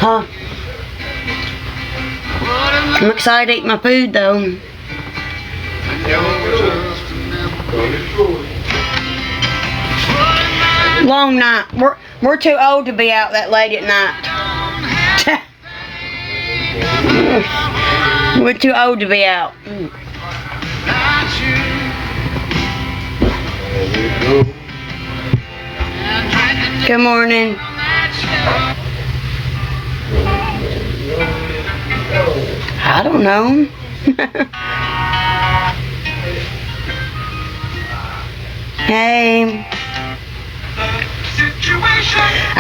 Huh? I'm excited to eat my food though. Long night. We're too old to be out that late at night. We're too old to be out. Good morning. I don't know. Hey.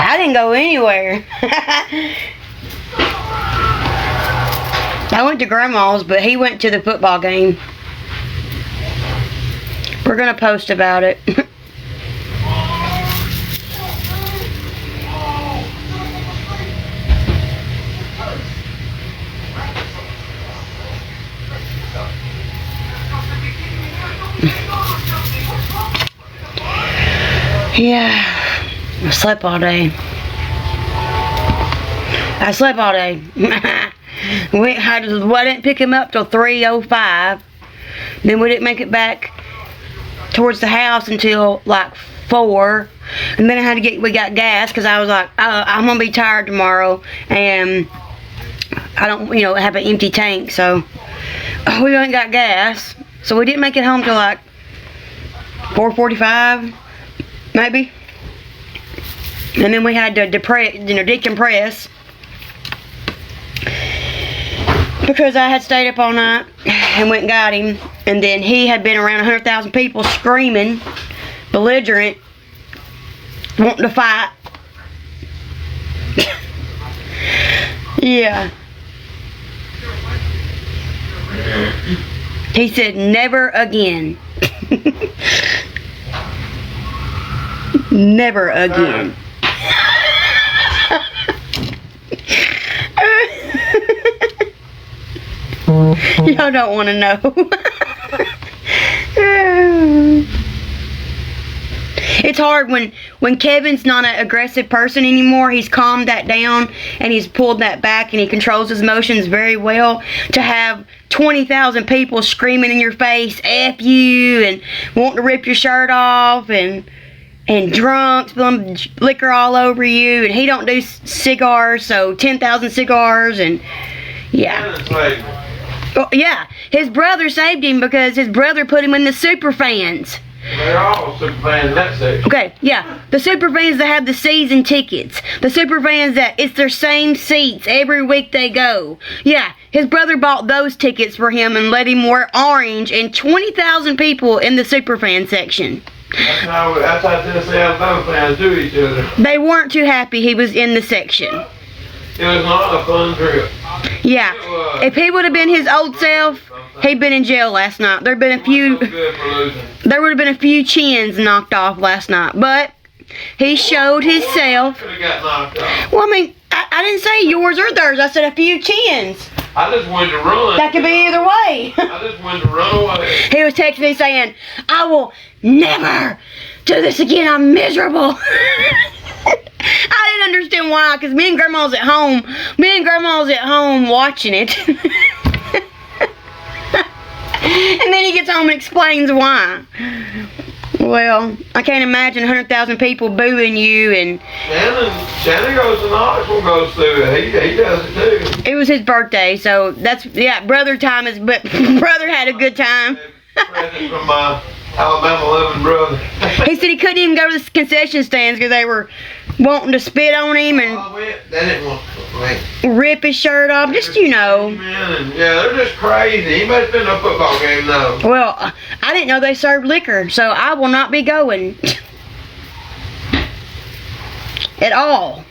I didn't go anywhere. I went to Grandma's, but he went to the football game. We're gonna post about it. Yeah, I slept all day. I didn't pick him up till 3:05. Then we didn't make it back towards the house until like 4. And then we got gas because I was like, I'm gonna be tired tomorrow, and I don't, have an empty tank, so we went and got gas. So we didn't make it home till like 4:45. Maybe. And then we had to decompress because I had stayed up all night and went and got him. And then he had been around 100,000 people screaming, belligerent, wanting to fight. Yeah. He said, never again. Never again. Y'all don't want to know. It's hard when Kevin's not an aggressive person anymore. He's calmed that down and he's pulled that back and he controls his emotions very well. To have 20,000 people screaming in your face, F you, and wanting to rip your shirt off, and drunk, spilling liquor all over you, and he don't do cigars, so 10,000 cigars, and yeah. Well, yeah, his brother saved him because his brother put him in the super fans. They're all super fans in that section. Okay, yeah, the super fans that have the season tickets, the super fans that it's their same seats every week they go. Yeah, his brother bought those tickets for him and let him wear orange, and 20,000 people in the super fan section. That's how Tennessee Alabama fans do each other. They weren't too happy he was in the section. It was not a fun trip. Yeah, if he would have been his old self, he'd been in jail last night. There would have been a few chins knocked off last night, but he showed himself. Well, I mean, I didn't say yours or theirs. I said a few chins. I just wanted to run. That could be either way. I just wanted to run away. He was texting me saying, I will never do this again. I'm miserable. I didn't understand why, because me and Grandma's at home watching it. And then he gets home and explains why. Well, I can't imagine 100,000 people booing you, and Shannon goes to Knoxville, goes through it. He does it too. It was his birthday, so that's, yeah, brother time is, but brother had a good time. Present from my Alabama loving brother. He said he couldn't even go to the concession stands because they were wanting to spit on him and they didn't want to rip his shirt off, just, Yeah, they're just crazy. He must have been to a football game though. Well, I didn't know they served liquor, so I will not be going. At all.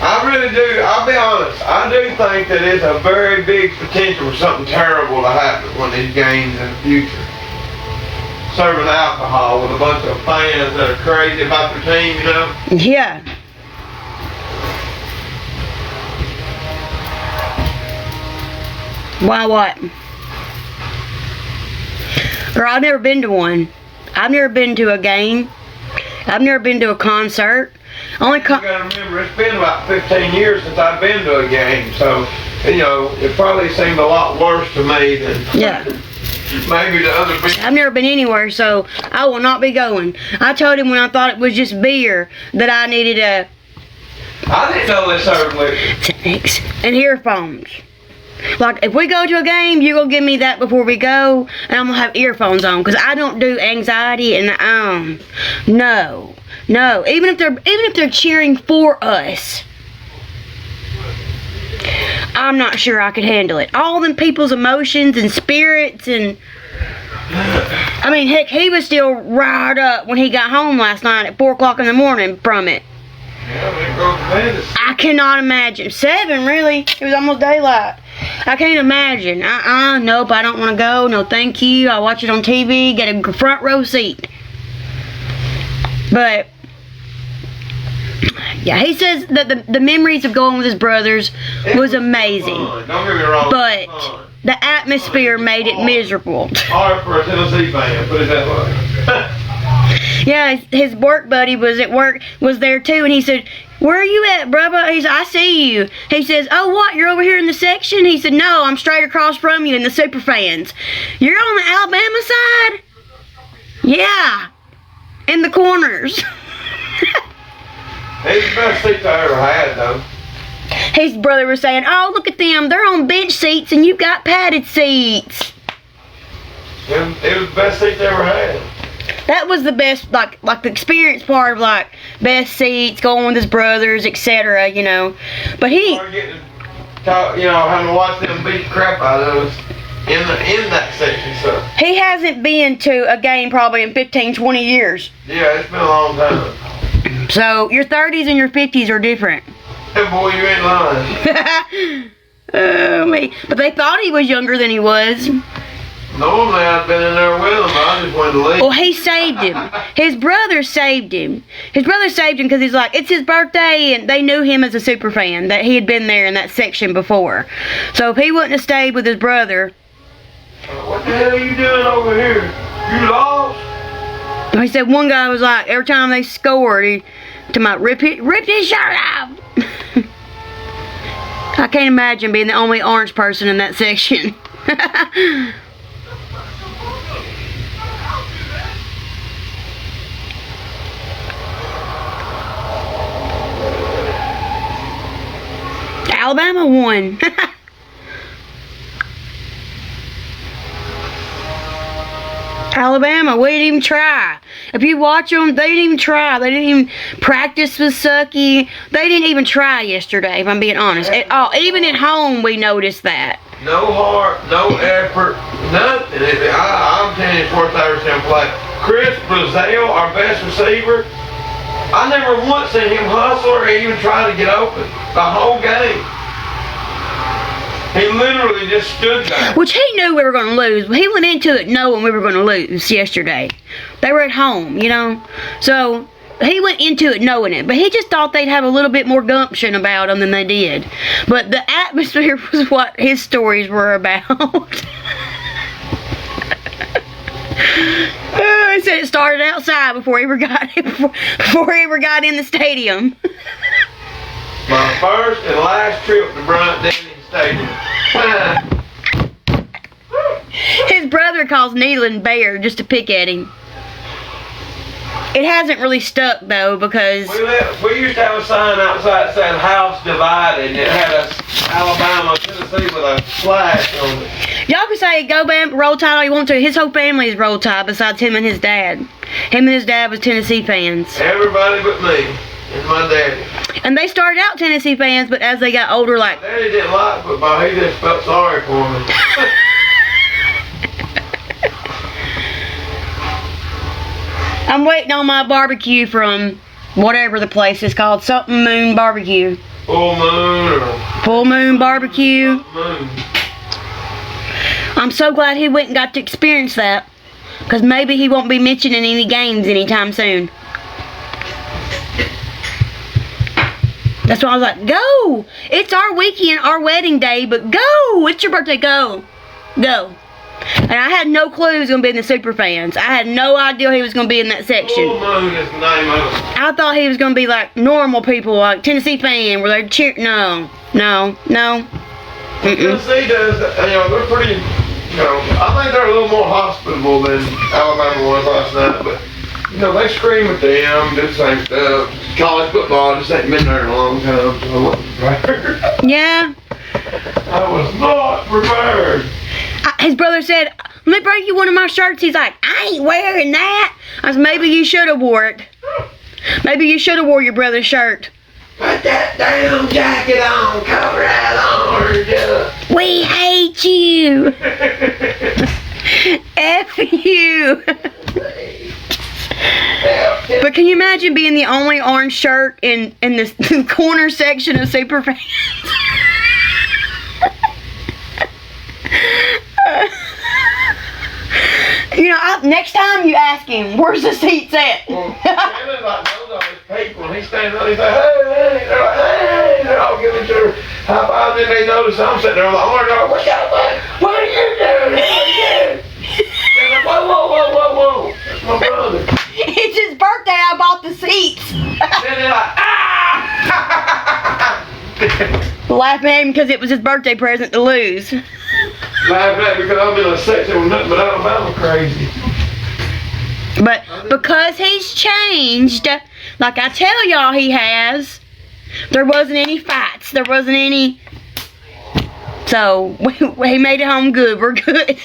I really do. I'll be honest. I do think that it's a very big potential for something terrible to happen at one of these games in the future. Serving alcohol with a bunch of fans that are crazy about their team, Yeah. Why what? Girl, I've never been to one. I've never been to a game. I've never been to a concert. Only You gotta remember, it's been about 15 years since I've been to a game, so, you know, it probably seemed a lot worse to me than maybe to other people. I've never been anywhere, so I will not be going. I told him when I thought it was just beer that I needed I didn't know they served liquor. and earphones. Like, if we go to a game, you're going to give me that before we go, and I'm going to have earphones on, because I don't do anxiety, and, no. Even if they're cheering for us, I'm not sure I could handle it. All them people's emotions and spirits, and, I mean, heck, he was still riled up when he got home last night at 4 o'clock in the morning from it. I cannot imagine. 7, really? It was almost daylight. I can't imagine. Nope, I don't want to go. No, thank you. I'll watch it on TV, get a front row seat. But, yeah, he says that the memories of going with his brothers was amazing. Don't get me wrong. But the atmosphere made it miserable. Hard for a Tennessee fan, put it that way. Yeah, his work buddy was at work, was there too, and he said, "Where are you at, brother?" He said, "I see you." He says, "Oh, what, you're over here in the section?" He said, "No, I'm straight across from you in the super fans." "You're on the Alabama side?" "Yeah, in the corners." He's the best seat I ever had, though. His brother was saying, "Oh, look at them, they're on bench seats and you got padded seats." It was the best seat they ever had. That was the best, like the experience part of, like, best seats, going with his brothers, etc., you know. But he... Getting to talk, you know, having to watch them beat the crap out of us in that section, so. He hasn't been to a game probably in 15, 20 years. Yeah, it's been a long time. So, your 30s and your 50s are different. Hey, boy, you ain't lying. Oh, me. But they thought he was younger than he was. Normally, I'd been in there with him, but I just wanted to leave. Well, he saved him. His brother saved him. His brother saved him because he's like, it's his birthday, and they knew him as a super fan, that he had been there in that section before. So if he wouldn't have stayed with his brother... What the hell are you doing over here? You lost? He said one guy was like, every time they scored, he ripped his shirt off. I can't imagine being the only orange person in that section. Alabama won. Alabama, we didn't even try. If you watch them, they didn't even try. They didn't even practice was sucky. They didn't even try yesterday, if I'm being honest. At all. Even at home, we noticed that. No heart, no effort, nothing. I'm telling you, it's worth ever seeing play. Chris Brazile, our best receiver, I never once seen him hustle or even try to get open the whole game. He literally just stood there. Which he knew we were going to lose. He went into it knowing we were going to lose yesterday. They were at home, you know. So he went into it knowing it. But he just thought they'd have a little bit more gumption about them than they did. But the atmosphere was what his stories were about. He said it started outside before he ever got in the stadium. My first and last trip to Bryant Denny Stadium. His brother calls Nealon Bear just to pick at him. It hasn't really stuck though because we used to have a sign outside that said "House Divided" and it had a Alabama, Tennessee with a slash on it. Y'all can say go Bam, Roll Tide all you want to. His whole family is Roll Tide besides him and his dad. Him and his dad was Tennessee fans. Everybody but me and my daddy. And they started out Tennessee fans, but as they got older, like... My daddy didn't like football. He just felt sorry for me. I'm waiting on my barbecue from whatever the place is called. Something Moon Barbecue. Full Moon or... Full Moon Barbecue. Moon. I'm so glad he went and got to experience that. Because maybe he won't be mentioning any games anytime soon. That's why I was like, go! It's our weekend, our wedding day, but go! It's your birthday, go! Go. And I had no clue he was going to be in the super fans. I had no idea he was going to be in that section. Full Moon is the name of it. I thought he was going to be like normal people, like Tennessee fan, where they cheer. No. Tennessee does, they're pretty, I think they're a little more hospitable than Alabama was last night, but, they scream at them, do the same stuff. College football just ain't been there in a long time, so I wasn't prepared. Yeah. I was not prepared. His brother said, let me break you one of my shirts. He's like, I ain't wearing that. I said, maybe you should have wore it. Maybe you should have wore your brother's shirt. Put that damn jacket on, cover that orange. We hate you. F you. But can you imagine being the only orange shirt in this corner section of Superfans? Next time you ask him, where's the seats at? Well, Shannon's like knows all these people, and he's standing there, he's like, hey, they're like, hey, they're all giving each other high fives, and they notice I'm sitting there like, oh my God, what are you doing? They're like, whoa, that's my brother. It's his birthday, I bought the seats. And they're like, ah! Laughing at him because it was his birthday present to lose. Laughing at me because I'm in a section with nothing but Alabama crazy. But because he's changed, like I tell y'all he has, there wasn't any fights. There wasn't any. So, he made it home good. We're good.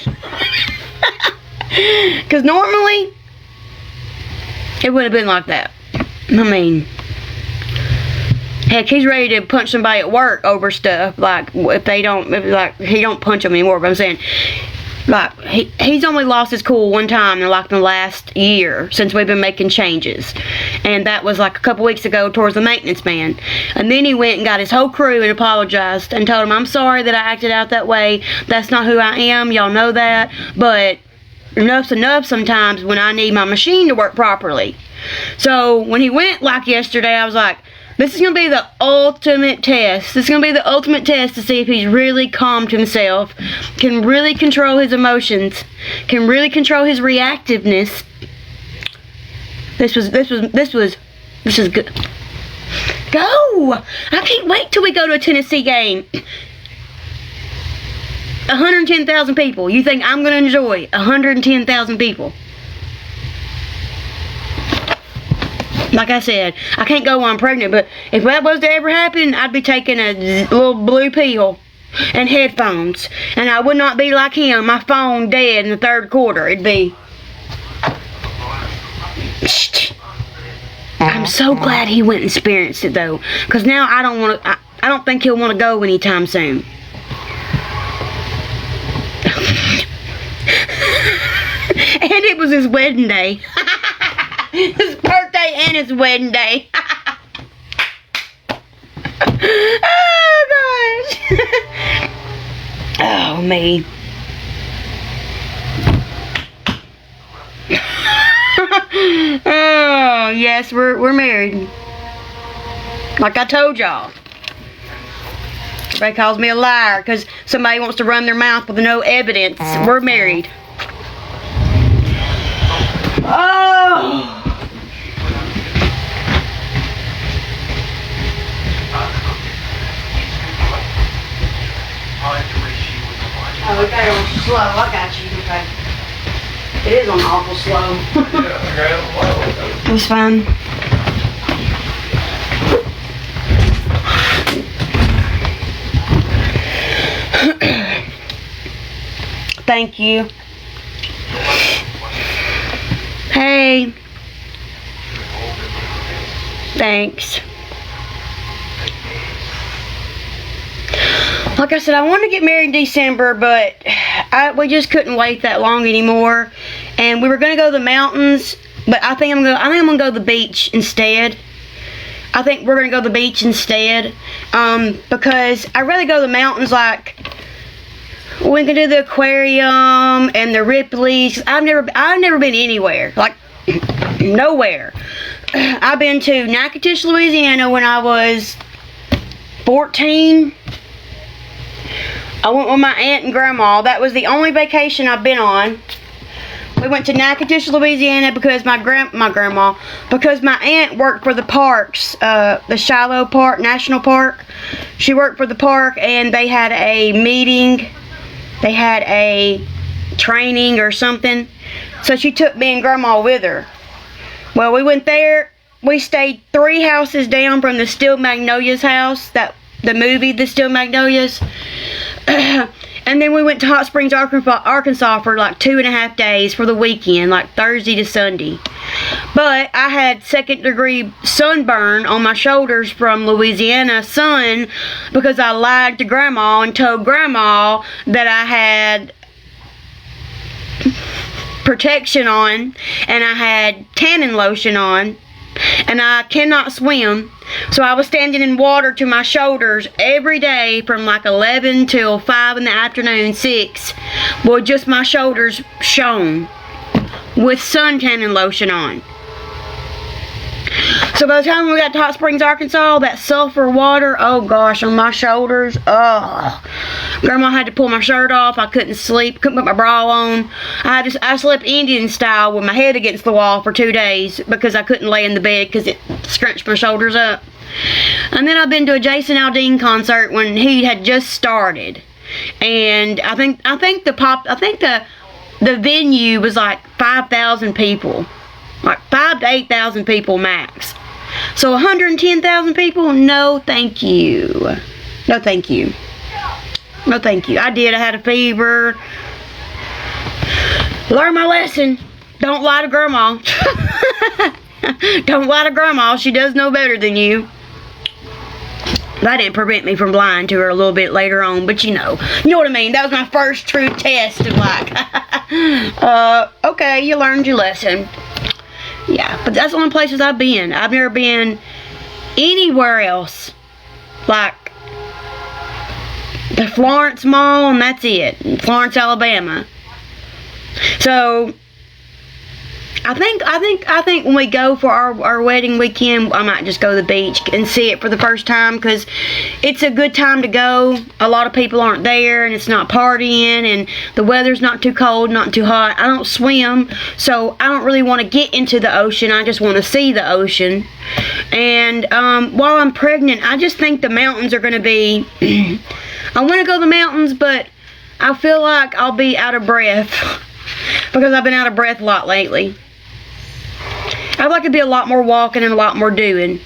Because normally, it would have been like that. I mean, heck, he's ready to punch somebody at work over stuff. Like, if he don't punch them anymore. But I'm saying, like, he's only lost his cool one time in the last year since we've been making changes. And that was like a couple weeks ago towards the maintenance man. And then he went and got his whole crew and apologized and told them, I'm sorry that I acted out that way. That's not who I am. Y'all know that. But enough's enough sometimes when I need my machine to work properly. So when he went like yesterday, I was like, this is going to be the ultimate test. This is going to be the ultimate test to see if he's really calmed himself, can really control his emotions, can really control his reactiveness. This was good. Go! I can't wait till we go to a Tennessee game. 110,000 people. You think I'm going to enjoy 110,000 people? Like I said, I can't go while I'm pregnant, but if that was to ever happen, I'd be taking a little blue pill and headphones. And I would not be like him, my phone dead in the third quarter. It'd be... I'm so glad he went and experienced it, though. Because now I don't think he'll want to go anytime soon. And it was his wedding day. His birthday and his wedding day. Oh, gosh. Oh, me. Oh, yes, we're married. Like I told y'all. Everybody calls me a liar because somebody wants to run their mouth with no evidence. We're married. Oh! Oh, we got it on slow. I got you. Okay. It is on awful slow. It's fine. Thank you. Hey. Thanks. Like I said, I wanted to get married in December, but we just couldn't wait that long anymore. And we were gonna go to the mountains, but I think I'm gonna go to the beach instead. I think we're gonna go to the beach instead, because I'd rather go to the mountains. Like, we can do the aquarium and the Ripley's. I've never been anywhere, like nowhere. I've been to Natchitoches, Louisiana when I was 14. I went with my aunt and grandma. That was the only vacation I've been on. We went to Natchitoches, Louisiana because my aunt worked for the parks, the Shiloh Park, National Park. She worked for the park, and they had a meeting. They had a training or something. So she took me and grandma with her. Well, we went there. We stayed 3 houses down from the Steel Magnolias house, the movie, The Steel Magnolias. And then we went to Hot Springs, Arkansas for like 2.5 days for the weekend, like Thursday to Sunday. But I had 2nd-degree sunburn on my shoulders from Louisiana sun because I lied to grandma and told grandma that I had protection on and I had tanning lotion on. And I cannot swim, so I was standing in water to my shoulders every day from like 11 till 5 in the afternoon, 6. Well, just my shoulders shone with sun tanning lotion on. So by the time we got to Hot Springs, Arkansas, that sulfur water, oh gosh, on my shoulders, oh. Grandma had to pull my shirt off. I couldn't sleep, couldn't put my bra on. I slept Indian style with my head against the wall for 2 days because I couldn't lay in the bed because it scrunched my shoulders up. And then I've been to a Jason Aldean concert when he had just started. And I think the venue was like 5,000 people. Like 5,000 to 8,000 people max. So 110,000 people? No, thank you. No, thank you. No, thank you. I had a fever. Learn my lesson. Don't lie to grandma. Don't lie to grandma. She does know better than you. That didn't prevent me from lying to her a little bit later on, but you know what I mean. That was my first true test of like, okay, you learned your lesson. Yeah, but that's the only places I've been. I've never been anywhere else. Like the Florence Mall, and that's it. In Florence, Alabama. So I think when we go for our wedding weekend, I might just go to the beach and see it for the first time because it's a good time to go. A lot of people aren't there and it's not partying and the weather's not too cold, not too hot. I don't swim, so I don't really want to get into the ocean. I just want to see the ocean. And while I'm pregnant, I just think the mountains are going to be... I want to go to the mountains, but I feel like I'll be out of breath because I've been out of breath a lot lately. I'd like to be a lot more walking and a lot more doing.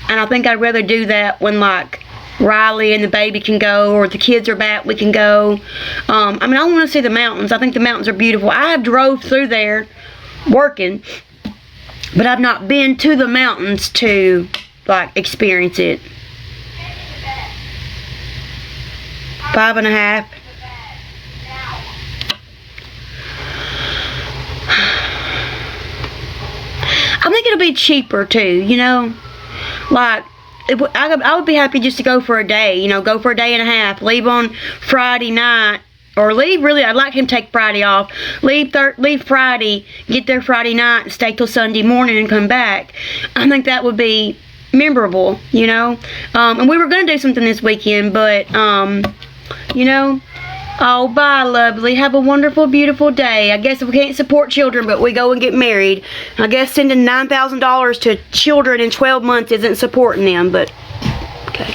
And I think I'd rather do that when like Riley and the baby can go or the kids are back, we can go. I mean, I want to see the mountains. I think the mountains are beautiful. I have drove through there working, but I've not been to the mountains to like experience it. 5.5. I think it'll be cheaper too, you know, like I would be happy just to go for a day, you know, go for a day and a half, leave on Friday night, or leave really, I'd like him to take Friday off, leave Friday, get there Friday night and stay till Sunday morning and come back. I think that would be memorable, you know, and we were going to do something this weekend, but, you know, oh, bye, lovely. Have a wonderful, beautiful day. I guess we can't support children, but we go and get married. I guess sending $9,000 to children in 12 months isn't supporting them, but okay.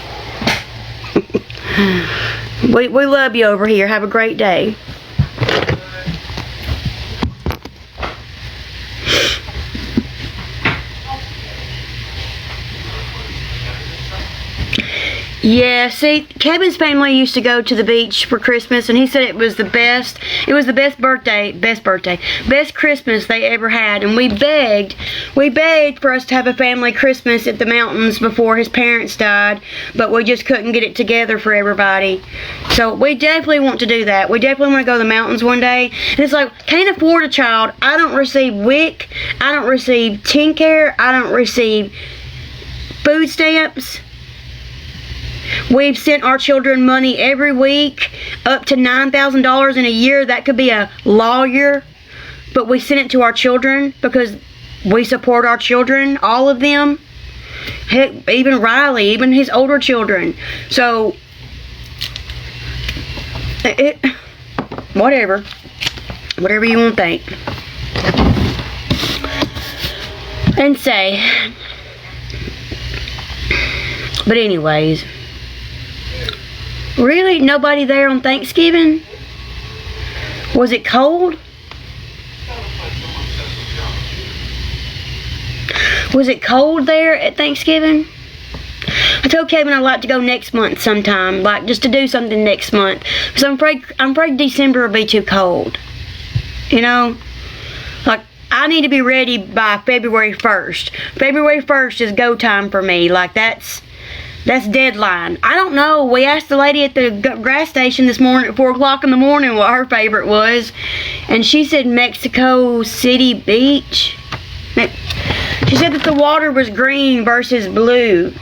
we love you over here. Have a great day. Yeah, see, Kevin's family used to go to the beach for Christmas, and he said it was the best. It was the best Christmas they ever had. And we begged for us to have a family Christmas at the mountains before his parents died, but we just couldn't get it together for everybody. So we definitely want to do that. We definitely want to go to the mountains one day. And it's like, can't afford a child. I don't receive WIC. I don't receive teen care. I don't receive food stamps. We've sent our children money every week, up to $9,000 in a year. That could be a lawyer, but we sent it to our children because we support our children, all of them. Heck, even Riley, even his older children. So Whatever. Whatever you want to think. And say. But anyways. Really? Nobody there on Thanksgiving? Was it cold? Was it cold there at Thanksgiving? I told Kevin I'd like to go next month sometime, like just to do something next month. Because I'm afraid December will be too cold. You know? Like, I need to be ready by February 1st. February 1st is go time for me. Like, that's deadline. I don't know. We asked the lady at the gas station this morning at 4 o'clock in the morning what her favorite was. And she said Mexico City Beach. She said that the water was green versus blue.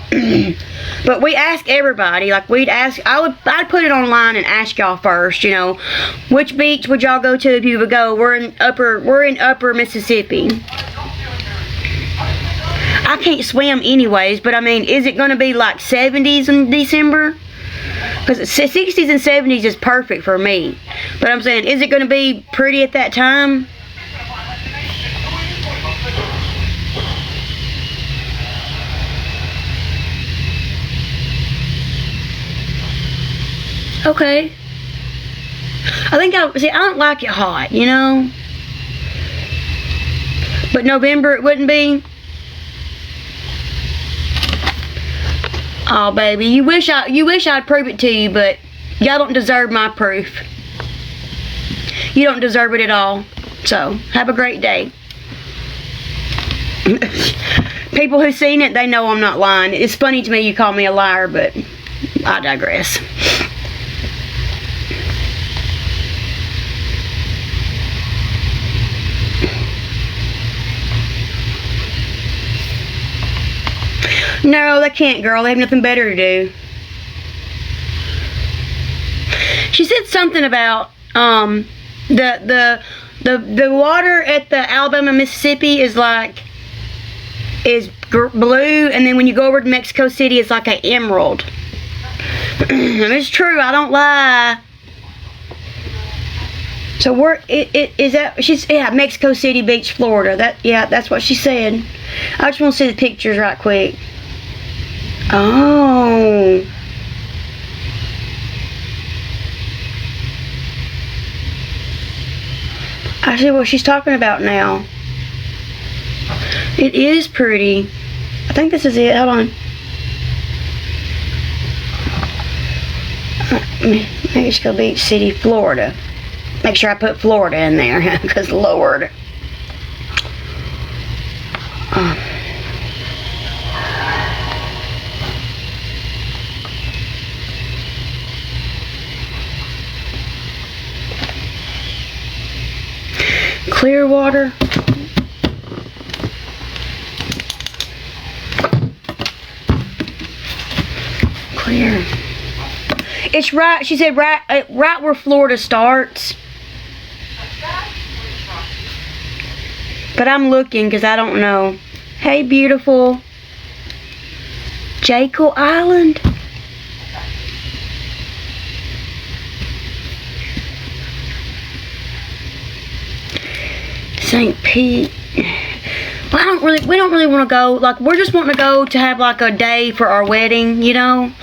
But we asked everybody, like I'd put it online and ask y'all first, you know, which beach would y'all go to if you would go? We're in upper Mississippi. I can't swim anyways, but I mean, is it going to be like 70s in December? Because 60s and 70s is perfect for me. But I'm saying, is it going to be pretty at that time? Okay. I don't like it hot, you know? But November it wouldn't be? Oh, baby, you wish I'd prove it to you, but y'all don't deserve my proof. You don't deserve it at all. So, have a great day. People who've seen it, they know I'm not lying. It's funny to me you call me a liar, but I digress. No, they can't, girl. They have nothing better to do. She said something about the water at the Alabama Mississippi is blue, and then when you go over to Mexico City, it's like an emerald. It's true. I don't lie. So Mexico City Beach, Florida. That's what she said. I just want to see the pictures right quick. Oh. I see what she's talking about now. It is pretty. I think this is it. Hold on. Mexico Beach City, Florida. Make sure I put Florida in there, because Lord. Clearwater. Clear. It's right, she said, right where Florida starts. But I'm looking because I don't know. Hey, beautiful. Jekyll Island. St. Pete. Well, we don't really want to go. Like, we're just wanting to go to have like a day for our wedding, you know.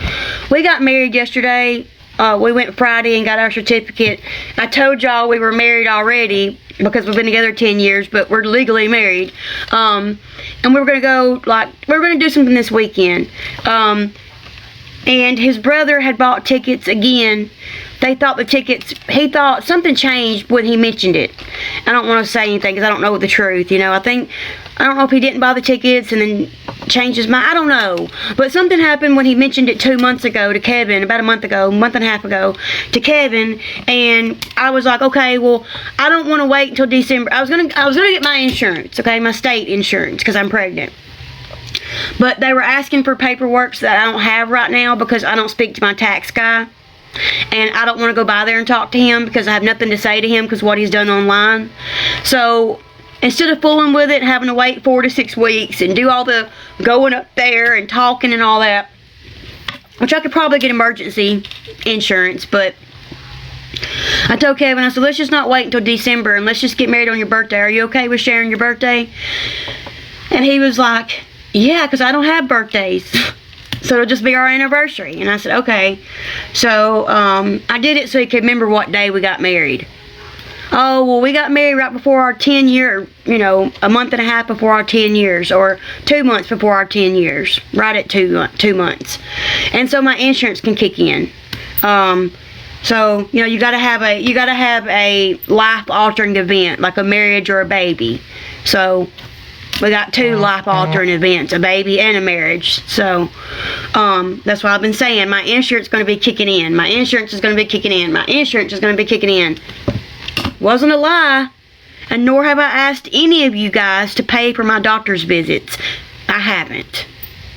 We got married yesterday. We went Friday and got our certificate. I told y'all we were married already because we've been together 10 years, but we're legally married. And we were going to go, like, we were going to do something this weekend. And his brother had bought tickets again. They thought the tickets, he thought something changed when he mentioned it. I don't want to say anything because I don't know the truth, you know. I don't know if he didn't buy the tickets and then changed his mind. I don't know. But something happened when he mentioned it 2 months ago to Kevin, about a month and a half ago, to Kevin. And I was like, okay, well, I don't want to wait until December. I was gonna get my insurance, okay, my state insurance, because I'm pregnant. But they were asking for paperwork that I don't have right now because I don't speak to my tax guy. And I don't want to go by there and talk to him because I have nothing to say to him because what he's done online. So instead of fooling with it and having to wait 4 to 6 weeks and do all the going up there and talking and all that, which I could probably get emergency insurance, but I told Kevin, I said, let's just not wait until December and let's just get married on your birthday. Are you okay with sharing your birthday? And he was like, yeah, because I don't have birthdays. So it'll just be our anniversary. And I said, okay. So I did it so he could remember what day we got married. Oh, well, we got married right before our 10-year, a month and a half before our 10 years, or 2 months before our 10 years, right at 2 months. And so my insurance can kick in. So, you gotta have a life-altering event, like a marriage or a baby. So, we got 2 life-altering events, a baby and a marriage. So, that's why I've been saying, my insurance is going to be kicking in. My insurance is going to be kicking in. My insurance is going to be kicking in. Wasn't a lie. And nor have I asked any of you guys to pay for my doctor's visits. I haven't.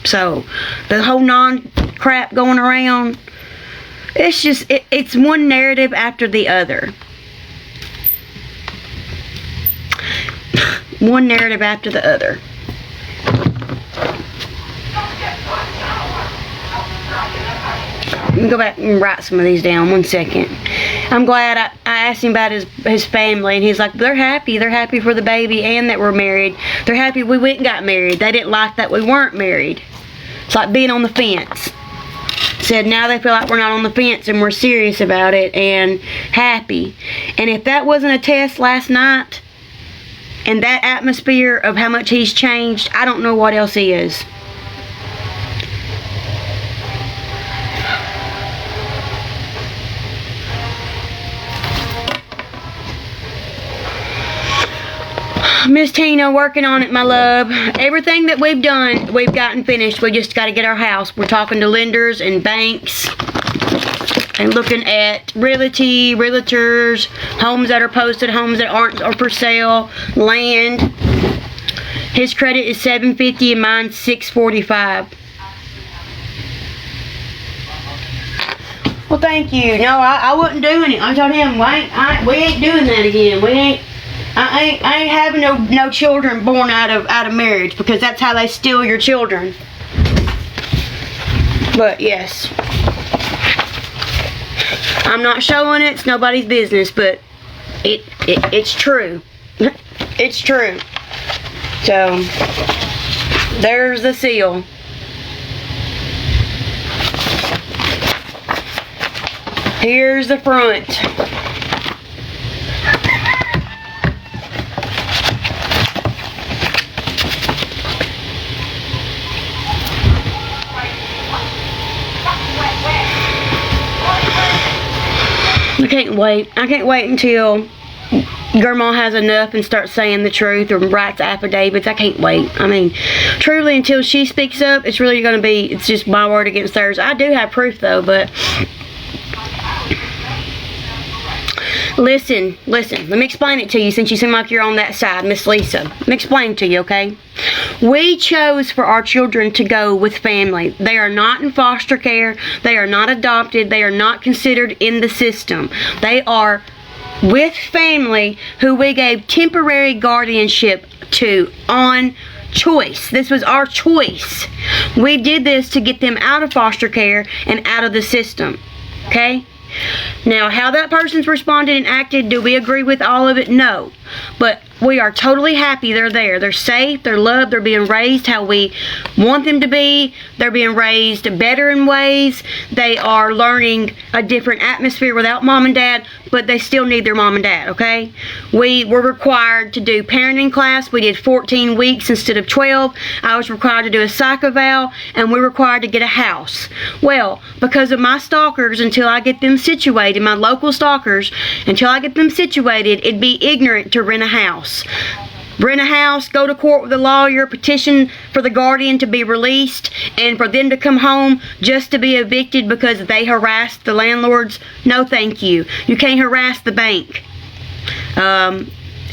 So, the whole non-crap going around, it's just, it's one narrative after the other. One narrative after the other. Let me go back and write some of these down. 1 second. I'm glad I asked him about his family, and he's like, they're happy. They're happy for the baby and that we're married. They're happy we went and got married. They didn't like that we weren't married. It's like being on the fence. Said now they feel like we're not on the fence and we're serious about it and happy. And if that wasn't a test last night, and that atmosphere of how much he's changed, I don't know what else is. Miss Tina, working on it, my love. Everything that we've done, we've gotten finished. We just got to get our house. We're talking to lenders and banks and looking at realtors, homes that are posted, homes that aren't or for sale, land. His credit is 750 and mine's 645. Well, thank you. No, I wasn't doing it. I told him we ain't doing that again. I ain't having no children born out of marriage, because that's how they steal your children. But yes, I'm not showing it. It's nobody's business, but it's true. It's true. So there's the seal. Here's the front. I can't wait until Grandma has enough and starts saying the truth or writes affidavits. I can't wait. I mean, truly, until she speaks up, it's really going to be, it's just my word against hers. I do have proof, though, but listen. Let me explain it to you, since you seem like you're on that side, Miss Lisa. Let me explain it to you, okay? We chose for our children to go with family. They are not in foster care. They are not adopted. They are not considered in the system. They are with family who we gave temporary guardianship to on choice. This was our choice. We did this to get them out of foster care and out of the system, okay? Now, how that person's responded and acted, do we agree with all of it? No. But we are totally happy they're there. They're safe, they're loved, they're being raised how we want them to be. They're being raised better in ways. They are learning a different atmosphere without mom and dad, but they still need their mom and dad, okay? We were required to do parenting class. We did 14 weeks instead of 12. I was required to do a psych eval, and we're required to get a house. Well, because of my stalkers, until I get them situated, my local stalkers, until I get them situated, it'd be ignorant to rent a house. Rent a house, go to court with a lawyer, petition for the guardian to be released, and for them to come home just to be evicted because they harassed the landlords. No, thank you. You can't harass the bank.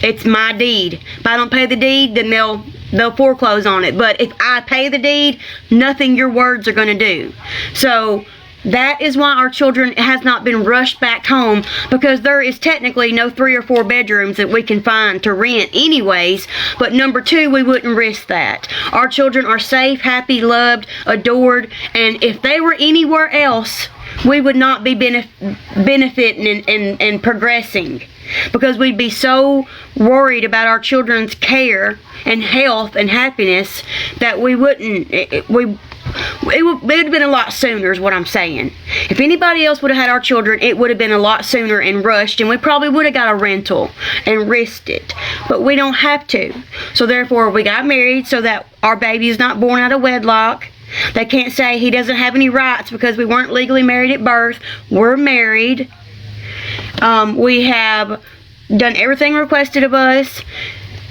It's my deed. If I don't pay the deed, then they'll foreclose on it. But if I pay the deed, nothing your words are going to do. So that is why our children has not been rushed back home, because there is technically no 3 or 4 bedrooms that we can find to rent anyways. But number 2, we wouldn't risk that. Our children are safe, happy, loved, adored, and if they were anywhere else, we would not be benefiting and progressing, because we'd be so worried about our children's care and health and happiness that we wouldn't. It would have been a lot sooner, is what I'm saying. If anybody else would have had our children, it would have been a lot sooner and rushed, and we probably would have got a rental and risked it. But we don't have to. So therefore, we got married so that our baby is not born out of wedlock. They can't say he doesn't have any rights because we weren't legally married at birth. We're married. We have done everything requested of us.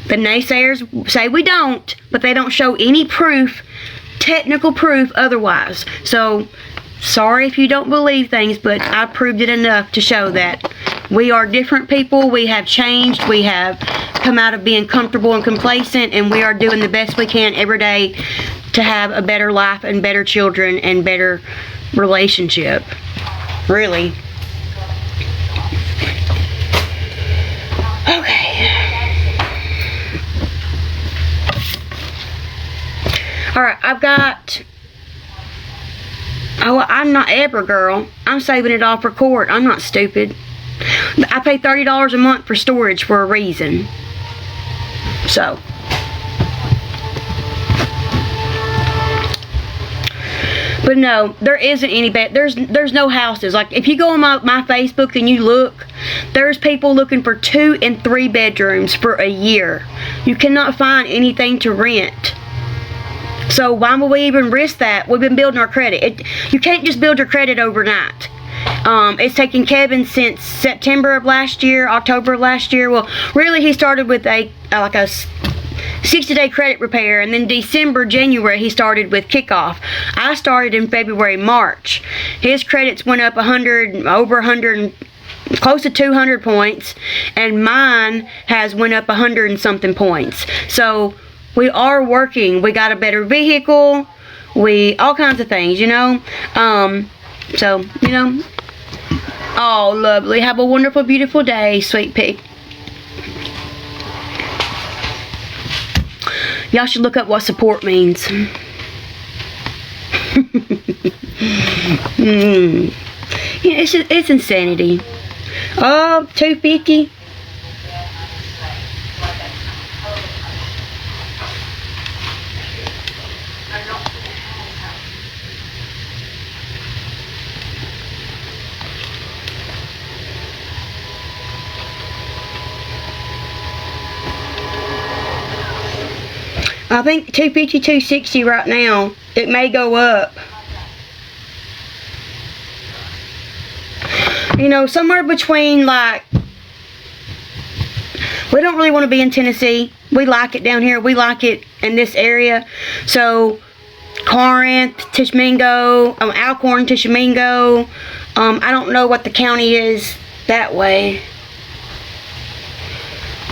The naysayers say we don't, but they don't show any proof, technical proof otherwise. So, sorry if you don't believe things, but I proved it enough to show that we are different people. We have changed. We have come out of being comfortable and complacent, and we are doing the best we can every day to have a better life and better children and better relationship. Really. Okay. Alright, I've got... Oh, I'm not ever, girl. I'm saving it all for court. I'm not stupid. I pay $30 a month for storage for a reason. So. But no, there isn't any bad. There's no houses. Like, if you go on my Facebook and you look, there's people looking for 2 and 3 bedrooms for a year. You cannot find anything to rent. So why would we even risk that? We've been building our credit. You can't just build your credit overnight. It's taken Kevin since September of last year, October of last year. Well, really, he started with a 60-day credit repair, and then December, January, he started with kickoff. I started in February, March. His credits went up over 100, close to 200 points, and mine has went up 100 and something points. So we are working. We got a better vehicle. All kinds of things, you know. So, you know. Oh, lovely. Have a wonderful, beautiful day, sweet pig. Y'all should look up what support means. Yeah, it's insanity. Oh, $2.50. I think $2.50, $2.60 right now. It may go up. You know, somewhere between, like, we don't really want to be in Tennessee. We like it down here. We like it in this area. So, Corinth, Tishomingo, Alcorn, Tishomingo. I don't know what the county is that way.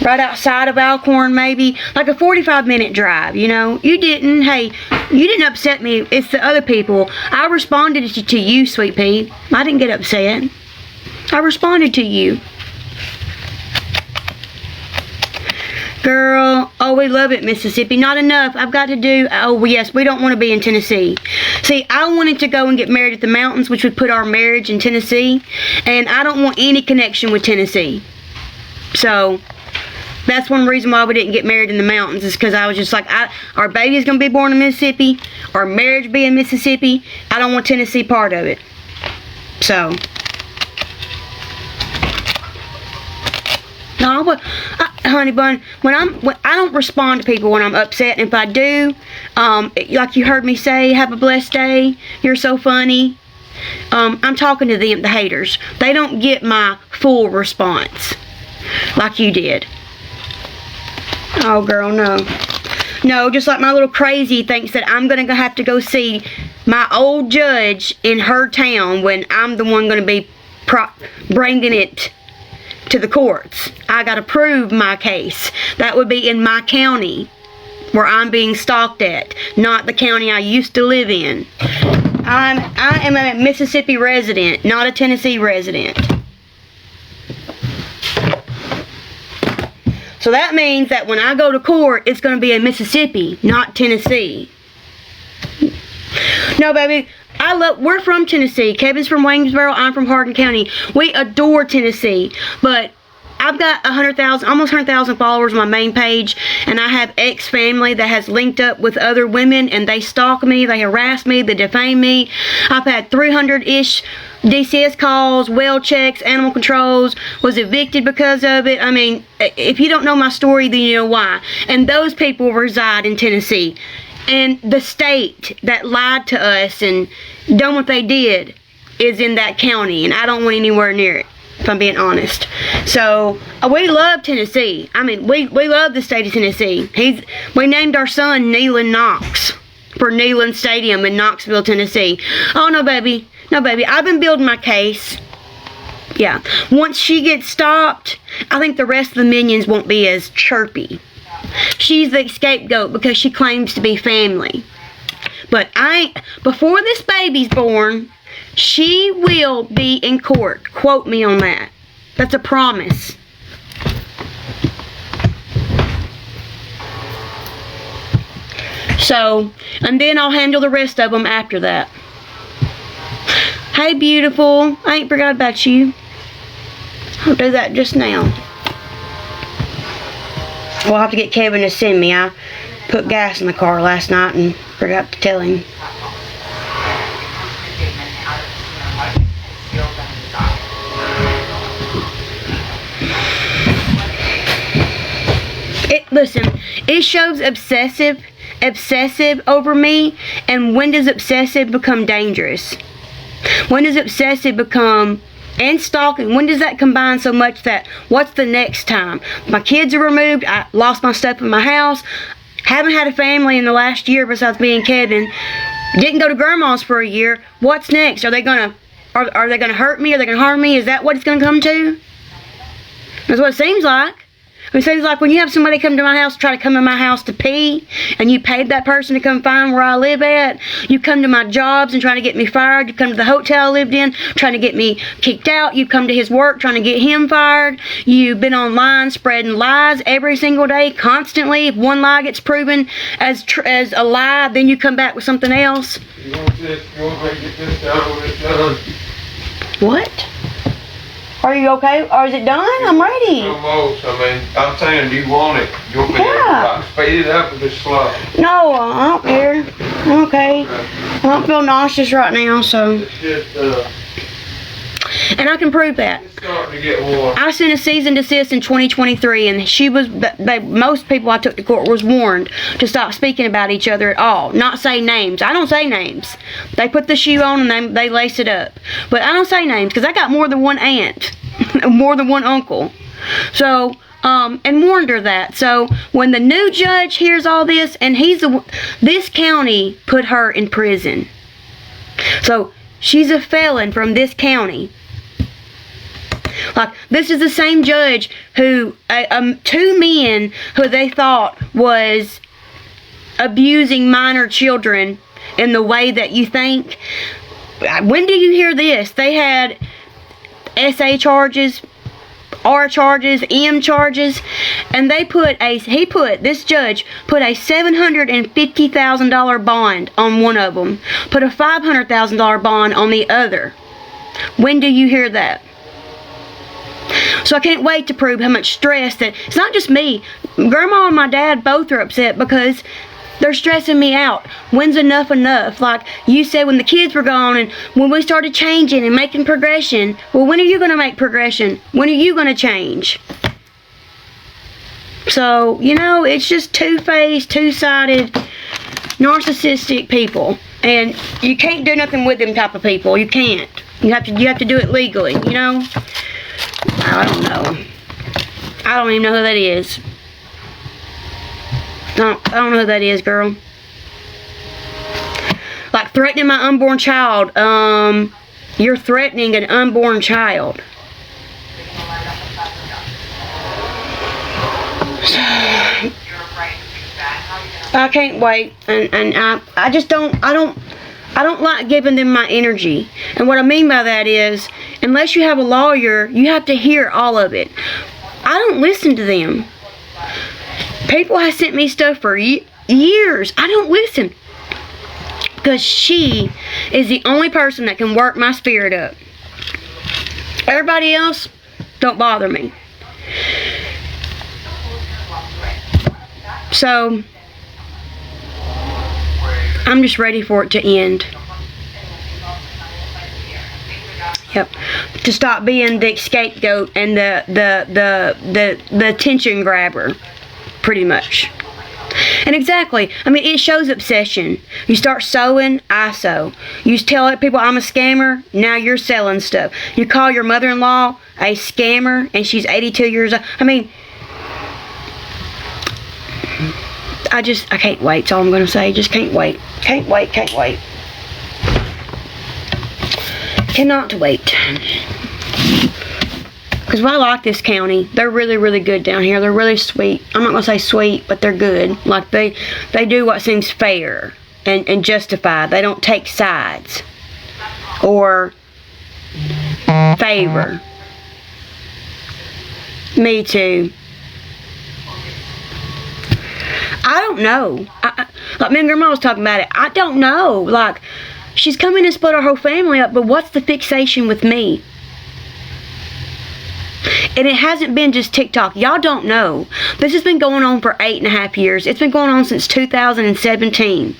Right outside of Alcorn, maybe. Like a 45-minute drive, you know. You didn't upset me. It's the other people. I responded to you, sweet pea. I didn't get upset. I responded to you. Girl, oh, we love it, Mississippi. Not enough. I've got to do, oh, yes, we don't want to be in Tennessee. See, I wanted to go and get married at the mountains, which would put our marriage in Tennessee. And I don't want any connection with Tennessee. So, that's one reason why we didn't get married in the mountains, is because I was just like, our baby is going to be born in Mississippi. Our marriage be in Mississippi. I don't want Tennessee part of it. So. No, honey bun, when I don't respond to people when I'm upset. And if I do, like you heard me say, have a blessed day. You're so funny. I'm talking to them, the haters. They don't get my full response like you did. Oh, girl, no. No, just like my little crazy thinks that I'm going to have to go see my old judge in her town when I'm the one going to be bringing it to the courts. I got to prove my case. That would be in my county where I'm being stalked at, not the county I used to live in. I am a Mississippi resident, not a Tennessee resident. So that means that when I go to court, it's going to be in Mississippi, not Tennessee. No, baby, we're from Tennessee. Kevin's from Waynesboro. I'm from Hardin County. We adore Tennessee. But I've got almost 100,000 followers on my main page, and I have ex-family that has linked up with other women, and they stalk me, they harass me, they defame me. I've had 300-ish DCS calls, well checks, animal controls, was evicted because of it. I mean, if you don't know my story, then you know why. And those people reside in Tennessee. And the state that lied to us and done what they did is in that county, and I don't want anywhere near it, if I'm being honest. So we love Tennessee. I mean, we love the state of Tennessee. We named our son Nealon Knox for Neyland Stadium in Knoxville, Tennessee. Oh no, baby, I've been building my case. Yeah, once she gets stopped, I think the rest of the minions won't be as chirpy. She's the scapegoat because she claims to be family. But before this baby's born, she will be in court. Quote me on that. That's a promise. So, and then I'll handle the rest of them after that. Hey, beautiful. I ain't forgot about you. I'll do that just now. We'll have to get Kevin to send me. I put gas in the car last night and forgot to tell him. Listen, it shows obsessive over me. And when does obsessive become dangerous? When does obsessive become, and stalking, when does that combine so much that what's the next time? My kids are removed. I lost my stuff in my house. Haven't had a family in the last year besides me and Kevin. Didn't go to grandma's for a year. What's next? Are they gonna hurt me? Are they gonna harm me? Is that what it's gonna come to? That's what it seems like. It seems like when you have somebody come to my house, try to come in my house to pee, and you paid that person to come find where I live at. You come to my jobs and try to get me fired. You come to the hotel I lived in, trying to get me kicked out. You come to his work, trying to get him fired. You've been online spreading lies every single day, constantly. If one lie gets proven as a lie, then you come back with something else. You want this? You want me to get this done when it's done? What? Are you okay? Or is it done? I'm ready. Almost. I mean, I'm saying, do you want it? You want me to speed it up or just slow? No, I don't care. I'm okay. I don't feel nauseous right now, so. It's just, and I can prove that. it's starting to get warm. I sent a cease and desist in 2023, and most people I took to court was warned to stop speaking about each other at all. Not say names. I don't say names. They put the shoe on and they lace it up. But I don't say names because I got more than one aunt, more than one uncle. So, and warned her that. So when the new judge hears all this, and this county put her in prison. So she's a felon from this county. Like, this is the same judge who, two men who they thought was abusing minor children in the way that you think. When do you hear this? They had SA charges, R charges, M charges, and this judge put a $750,000 bond on one of them, put a $500,000 bond on the other. When do you hear that? So I can't wait to prove how much stress that, it's not just me. Grandma and my dad both are upset because they're stressing me out. When's enough? Like you said, when the kids were gone and when we started changing and making progression. Well, when are you going to make progression? When are you going to change? So, it's just two-faced, two-sided, narcissistic people. And you can't do nothing with them type of people. You can't. You have to do it legally, I don't know. I don't even know who that is. I don't know who that is, girl. Like threatening my unborn child. You're threatening an unborn child. I can't wait, and I just don't like giving them my energy. And what I mean by that is, unless you have a lawyer, you have to hear all of it. I don't listen to them. People have sent me stuff for years. I don't listen. Because she is the only person that can work my spirit up. Everybody else don't bother me. So, I'm just ready for it to end. Yep. To stop being the scapegoat and the attention grabber, pretty much. And exactly, I mean, it shows obsession. You start sowing, I sow. You tell people I'm a scammer, now you're selling stuff. You call your mother-in-law a scammer, and she's 82 years old. I mean, I can't wait, that's all I'm going to say. Just can't wait. Can't wait. Cannot wait. Because I like this county. They're really, really good down here. They're really sweet. I'm not going to say sweet, but they're good. Like, they do what seems fair and justified. They don't take sides or favor. Me too. I don't know. Like me and Grandma was talking about it. I don't know. Like, she's coming to split our whole family up, but what's the fixation with me? And it hasn't been just TikTok. Y'all don't know. This has been going on for 8.5 years. It's been going on since 2017.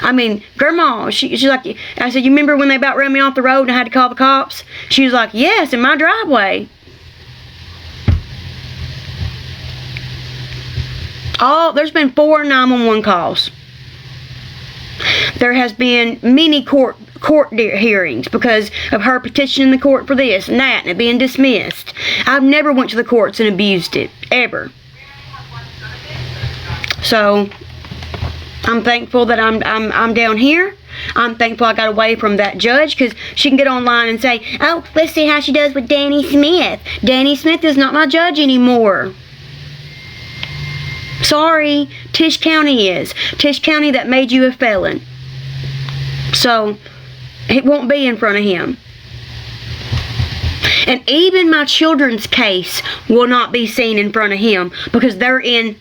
I mean, Grandma, she's like, I said, you remember when they about ran me off the road and I had to call the cops? She was like, yes, in my driveway. There's been 4 911 calls. There has been many court hearings because of her petitioning the court for this and that and it being dismissed. I've never went to the courts and abused it, ever. So I'm thankful that I'm down here. I'm thankful I got away from that judge, because she can get online and say, oh, let's see how she does with Danny Smith. Danny Smith is not my judge anymore. Sorry, Tisch County is. Tisch County that made you a felon. So, it won't be in front of him. And even my children's case will not be seen in front of him because they're in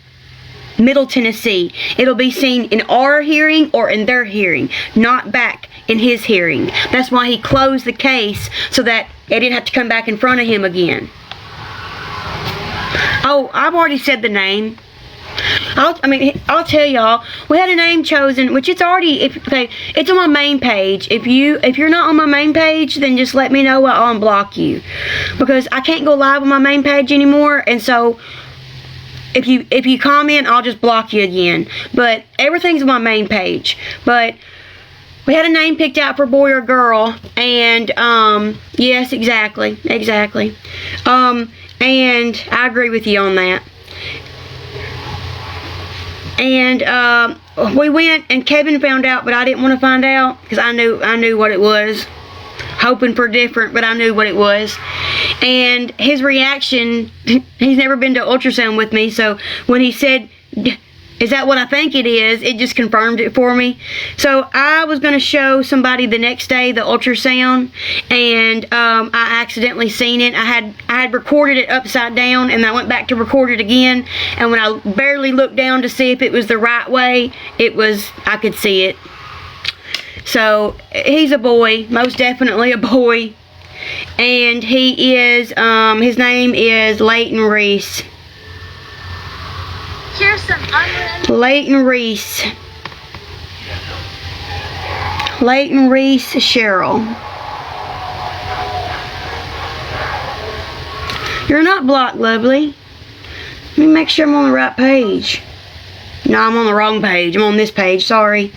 Middle Tennessee. It'll be seen in our hearing or in their hearing, not back in his hearing. That's why he closed the case, so that it didn't have to come back in front of him again. Oh, I've already said the name. I'll tell y'all, we had a name chosen, which it's already, it's on my main page. If you're not on my main page, then just let me know, I'll unblock you. Because I can't go live on my main page anymore, and so if you comment, I'll just block you again. But everything's on my main page. But we had a name picked out for boy or girl, and yes, exactly. And I agree with you on that. And we went, and Kevin found out, but I didn't want to find out because I knew what it was. Hoping for different, but I knew what it was. And his reaction, he's never been to ultrasound with me, so when he said, is that what I think it is, it just confirmed it for me. So I was going to show somebody the next day the ultrasound, and I accidentally seen it. I had recorded it upside down, and I went back to record it again, and when I barely looked down to see if it was the right way, I could see it. So he's a boy, most definitely a boy, and he is, his name is Leighton Reese. Here's some Leighton Reese. Leighton Reese Cheryl. You're not blocked, lovely. Let me make sure I'm on the right page. No, I'm on the wrong page. I'm on this page, sorry.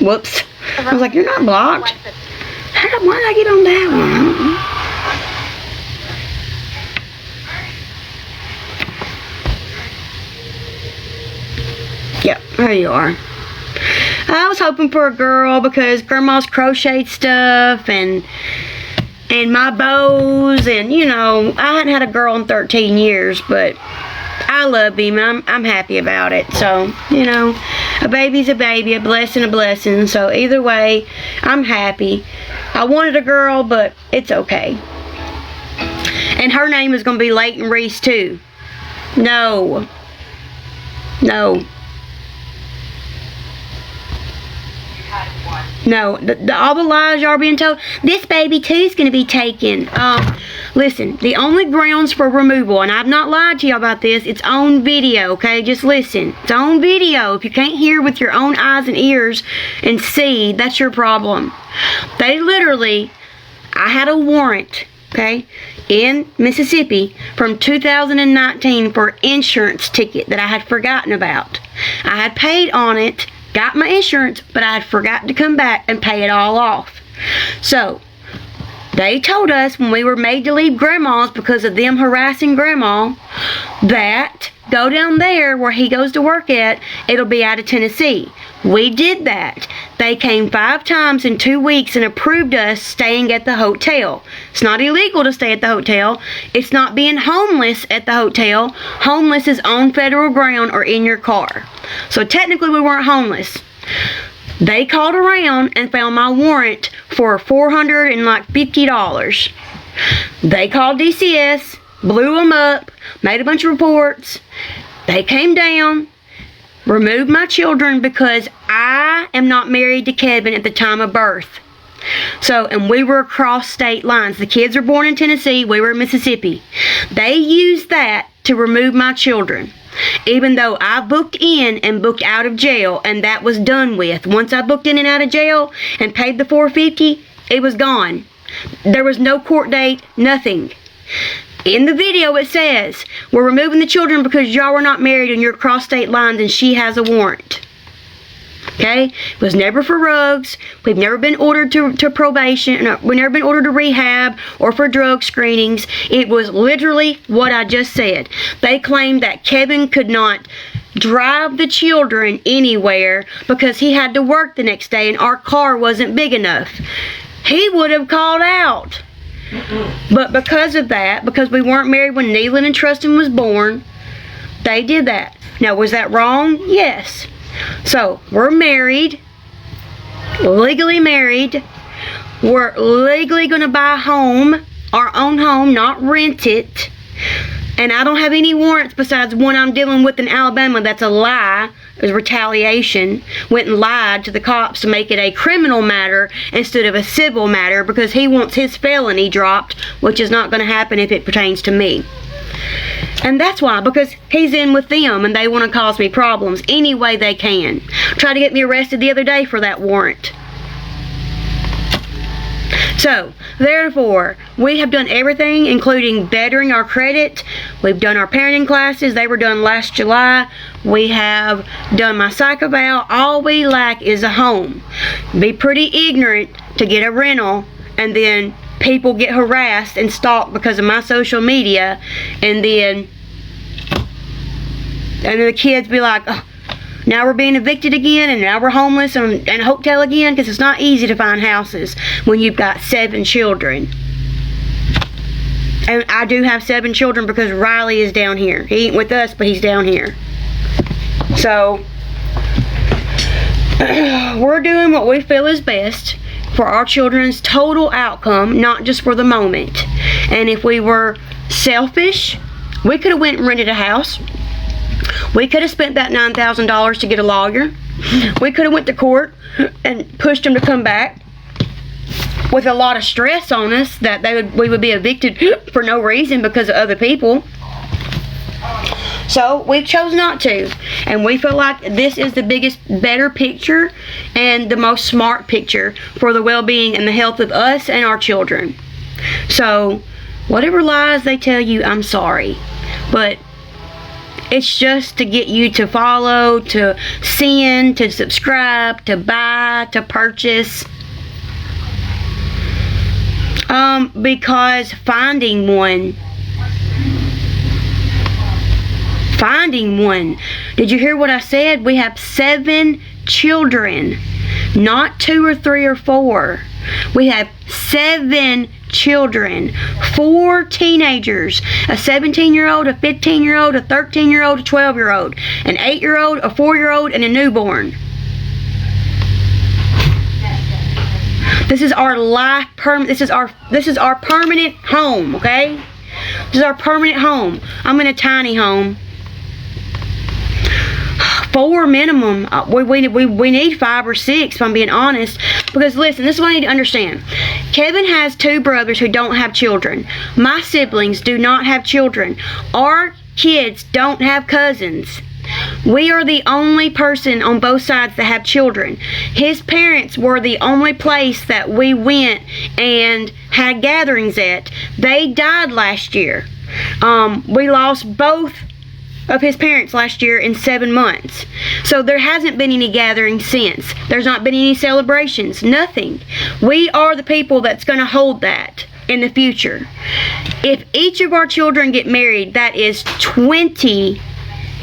Whoops. I was like, you're not blocked. Why did I get on that one? Yep, there you are. I was hoping for a girl because Grandma's crocheted stuff and my bows, and I hadn't had a girl in 13 years, but I love him, and I'm happy about it. So, a baby's a baby, a blessing. So either way, I'm happy. I wanted a girl, but it's okay. And her name is going to be Leighton Reese too. No. No, all the lies y'all are being told. This baby too is going to be taken. Listen, the only grounds for removal, and I've not lied to y'all about this, it's on video, okay? Just listen. It's on video. If you can't hear with your own eyes and ears and see, that's your problem. They literally, I had a warrant, okay, in Mississippi from 2019 for an insurance ticket that I had forgotten about. I had paid on it, got my insurance, but I had forgotten to come back and pay it all off. So, they told us when we were made to leave Grandma's because of them harassing Grandma that go down there where he goes to work at, it'll be out of Tennessee. We did that. They came 5 times in 2 weeks and approved us staying at the hotel. It's not illegal to stay at the hotel. It's not being homeless at the hotel. Homeless is on federal ground or in your car. So technically we weren't homeless. They called around and found my warrant for $450. They called DCS, blew them up, made a bunch of reports. They came down, removed my children because I am not married to Kevin at the time of birth. So, and we were across state lines. The kids were born in Tennessee, we were in Mississippi. They used that to remove my children. Even though I booked in and booked out of jail, and that was done with. Once I booked in and out of jail and paid the $450, it was gone. There was no court date, nothing. In the video it says, we're removing the children because y'all were not married and you're across state lines and she has a warrant. Okay? It was never for rugs. We've never been ordered to probation. No, we've never been ordered to rehab or for drug screenings. It was literally what I just said. They claimed that Kevin could not drive the children anywhere because he had to work the next day and our car wasn't big enough. He would have called out. But because of that, because we weren't married when Neelan and Trustin was born, they did that. Now, was that wrong? Yes. So, we're married, legally married. We're legally going to buy a home, our own home, not rent it. And I don't have any warrants besides one I'm dealing with in Alabama. That's a lie. It was retaliation. Went and lied to the cops to make it a criminal matter instead of a civil matter because he wants his felony dropped, which is not going to happen if it pertains to me. And that's why, because he's in with them and they want to cause me problems any way they can. Tried to get me arrested the other day for that warrant. So, therefore, we have done everything, including bettering our credit. We've done our parenting classes. They were done last July. We have done my psych eval. All we lack is a home. Be pretty ignorant to get a rental and then people get harassed and stalked because of my social media, and then the kids be like, oh, now we're being evicted again, and now we're homeless and in a hotel again, because it's not easy to find houses when you've got 7 children. And I do have 7 children because Riley is down here. He ain't with us, but he's down here. So, we're doing what we feel is best for our children's total outcome, not just for the moment. And if we were selfish, we could have went and rented a house. We could have spent that $9,000 to get a lawyer. We could have went to court and pushed them to come back with a lot of stress on us that we would be evicted for no reason because of other people. So we chose not to, and we feel like this is the biggest, better picture and the most smart picture for the well-being and the health of us and our children. So whatever lies they tell you, I'm sorry, but it's just to get you to follow, to send, to subscribe, to buy, to purchase. Because finding one. Did you hear what I said? We have 7 children, not 2 or 3 or 4. We have 7 children, 4 teenagers, a 17-year-old, a 15-year-old, a 13-year-old, a 12-year-old, an 8-year-old, a 4-year-old, and a newborn. This is our life this is our permanent home, okay? This is our permanent home. I'm in a tiny home. 4 minimum. We need 5 or 6, if I'm being honest. Because listen, this is what I need to understand. Kevin has 2 brothers who don't have children. My siblings do not have children. Our kids don't have cousins. We are the only person on both sides that have children. His parents were the only place that we went and had gatherings at. They died last year. We lost both of his parents last year in 7 months. So there hasn't been any gatherings since. There's not been any celebrations. Nothing. We are the people that's going to hold that in the future. If each of our children get married, that is 20,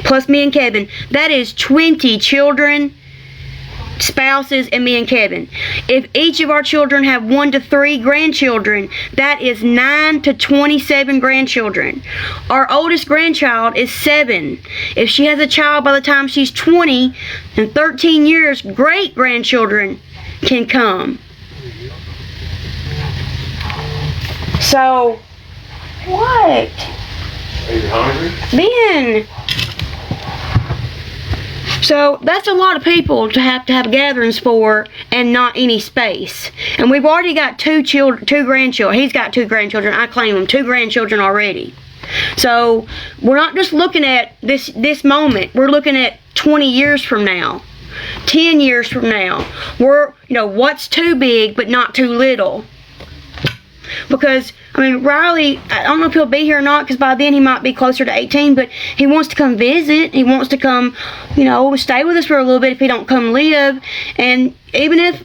plus me and Kevin, that is 20 children, spouses, and me and Kevin. If each of our children have 1 to 3 grandchildren, that is 9 to 27 grandchildren. Our oldest grandchild is 7. If she has a child by the time she's 20, in 13 years, great grandchildren can come. So, what? Are you hungry? Ben. So that's a lot of people to have gatherings for and not any space. And we've already got 2 grandchildren. He's got 2 grandchildren. I claim them 2 grandchildren already. So we're not just looking at this moment. We're looking at 20 years from now, 10 years from now. We're, what's too big but not too little. Because, Riley, I don't know if he'll be here or not, because by then he might be closer to 18, but he wants to come visit. He wants to come, stay with us for a little bit if he don't come live. And even if,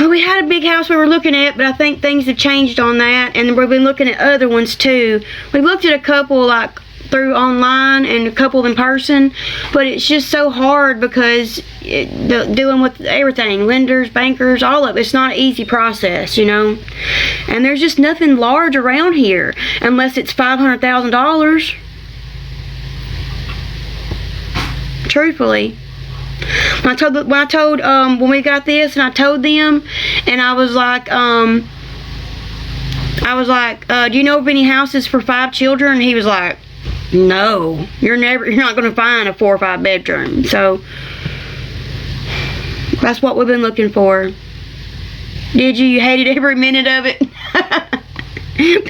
well, we had a big house we were looking at, but I think things have changed on that, and we've been looking at other ones too. We've looked at a couple, through online and a couple in person, but it's just so hard because dealing with everything, lenders, bankers, all of it, it's not an easy process, and there's just nothing large around here unless it's $500,000. Truthfully, when we got this, and I told them, and I was like, do you know of any houses for 5 children? And he was like, no, you're not going to find a 4 or 5 bedroom. So that's what we've been looking for. Did you? You hated every minute of it?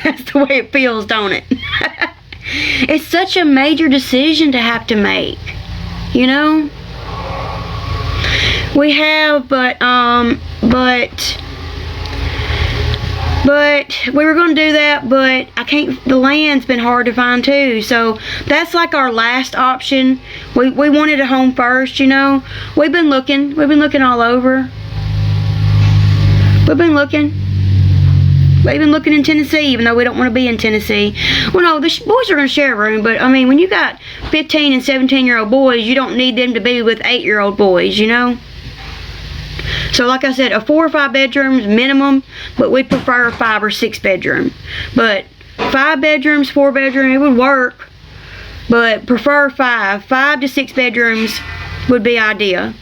That's the way it feels, don't it? It's such a major decision to have to make, We have, but we were going to do that, but I can't. The land's been hard to find too, so that's like our last option. We wanted a home first, We've been looking all over. We've been looking in Tennessee, even though we don't want to be in Tennessee. Well, no, the boys are going to share a room, but when you got 15 and 17-year-old boys, you don't need them to be with 8-year-old boys, So like I said, a 4 or 5 bedrooms minimum, but we prefer a 5 or 6 bedroom. But 5 bedrooms, 4 bedroom, it would work, but prefer 5. 5 to 6 bedrooms would be ideal.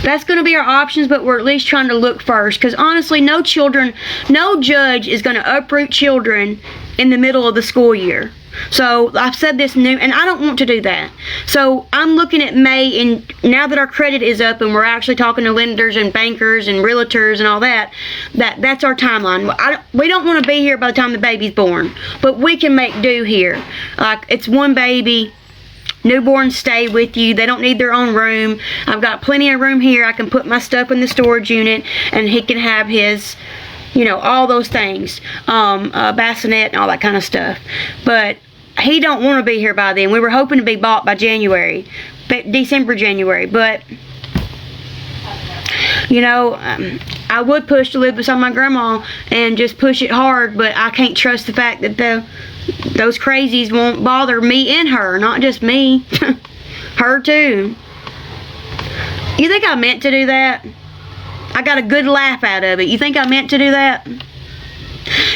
That's going to be our options, but we're at least trying to look first, because honestly, no judge is going to uproot children in the middle of the school year. So I've said this and I don't want to do that. So I'm looking at May, and now that our credit is up and we're actually talking to lenders and bankers and realtors and all that's our timeline. We don't want to be here by the time the baby's born, but we can make do here. It's one baby. Newborns stay with you. They don't need their own room. I've got plenty of room here. I can put my stuff in the storage unit, and he can have his, all those things, bassinet and all that kind of stuff. But he don't want to be here by then. We were hoping to be bought by December, January. But, I would push to live beside my grandma and just push it hard, but I can't trust the fact that those crazies won't bother me and her, not just me. Her too. You think I meant to do that? I got a good laugh out of it. You think I meant to do that?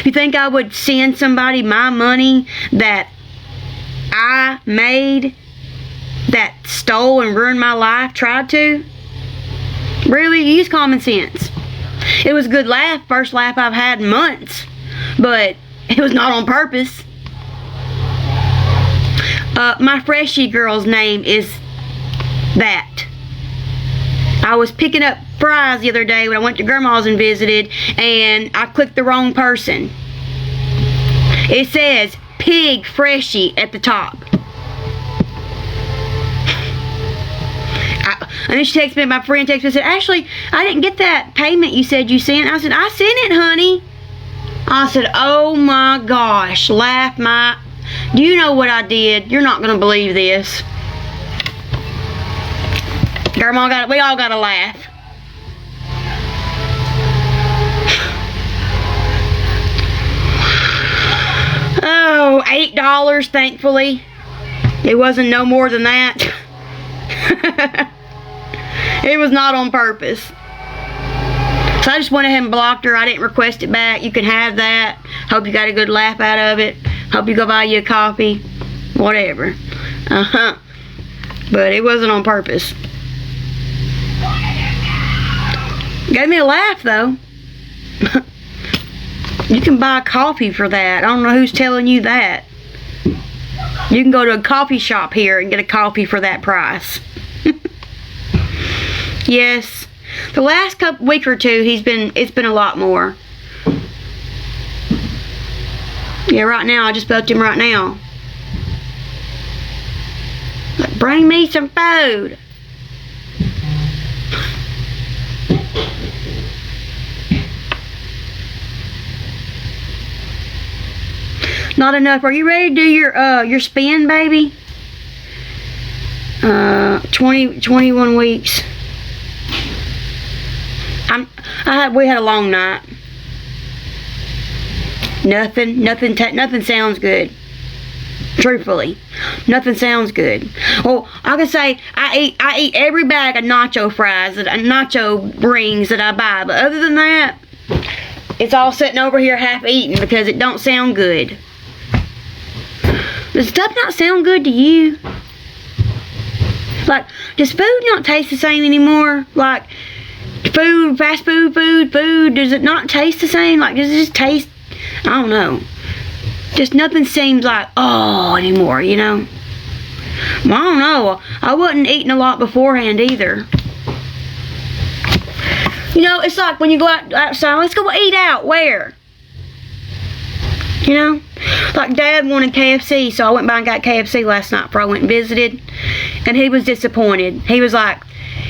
You think I would send somebody my money that I made, that stole and ruined my life, tried to? Really, use common sense. It was a good laugh, first laugh I've had in months, but it was not on purpose. My freshie girl's name is that. I was picking up fries the other day when I went to Grandma's and visited, and I clicked the wrong person. It says Pig Freshie at the top. And then she texted me, my friend texted me and said, Ashley, I didn't get that payment you said you sent. I said, I sent it, honey. I said, oh my gosh, laugh my... Do you know what I did? You're not going to believe this. We all got to laugh. Oh, $8, thankfully. It wasn't no more than that. It was not on purpose. So I just went ahead and blocked her. I didn't request it back. You can have that. Hope you got a good laugh out of it. Hope you go buy you a coffee. Whatever. But it wasn't on purpose. Gave me a laugh though. You can buy coffee for that. I don't know who's telling you that. You can go to a coffee shop here and get a coffee for that price. Yes. The last week or two, it's been a lot more. Yeah, right now, I just spoke to him right now. Like, bring me some food. Not enough. Are you ready to do your spin, baby? 21 weeks. We had a long night. Nothing sounds good. Truthfully, nothing sounds good. Well, I can say I eat every bag of nacho fries, nacho rings that I buy, but other than that, it's all sitting over here half eaten because it don't sound good. Does stuff not sound good to you? Like, does food not taste the same anymore? Like, food, fast food, does it not taste the same? Like, does it just taste, I don't know. Just nothing seems like, oh, anymore, you know? Well, I don't know. I wasn't eating a lot beforehand either. You know, it's like when you go outside, let's go eat out. Where? You know? Like Dad wanted KFC, so I went by and got KFC last night before I went and visited. And he was disappointed. He was like,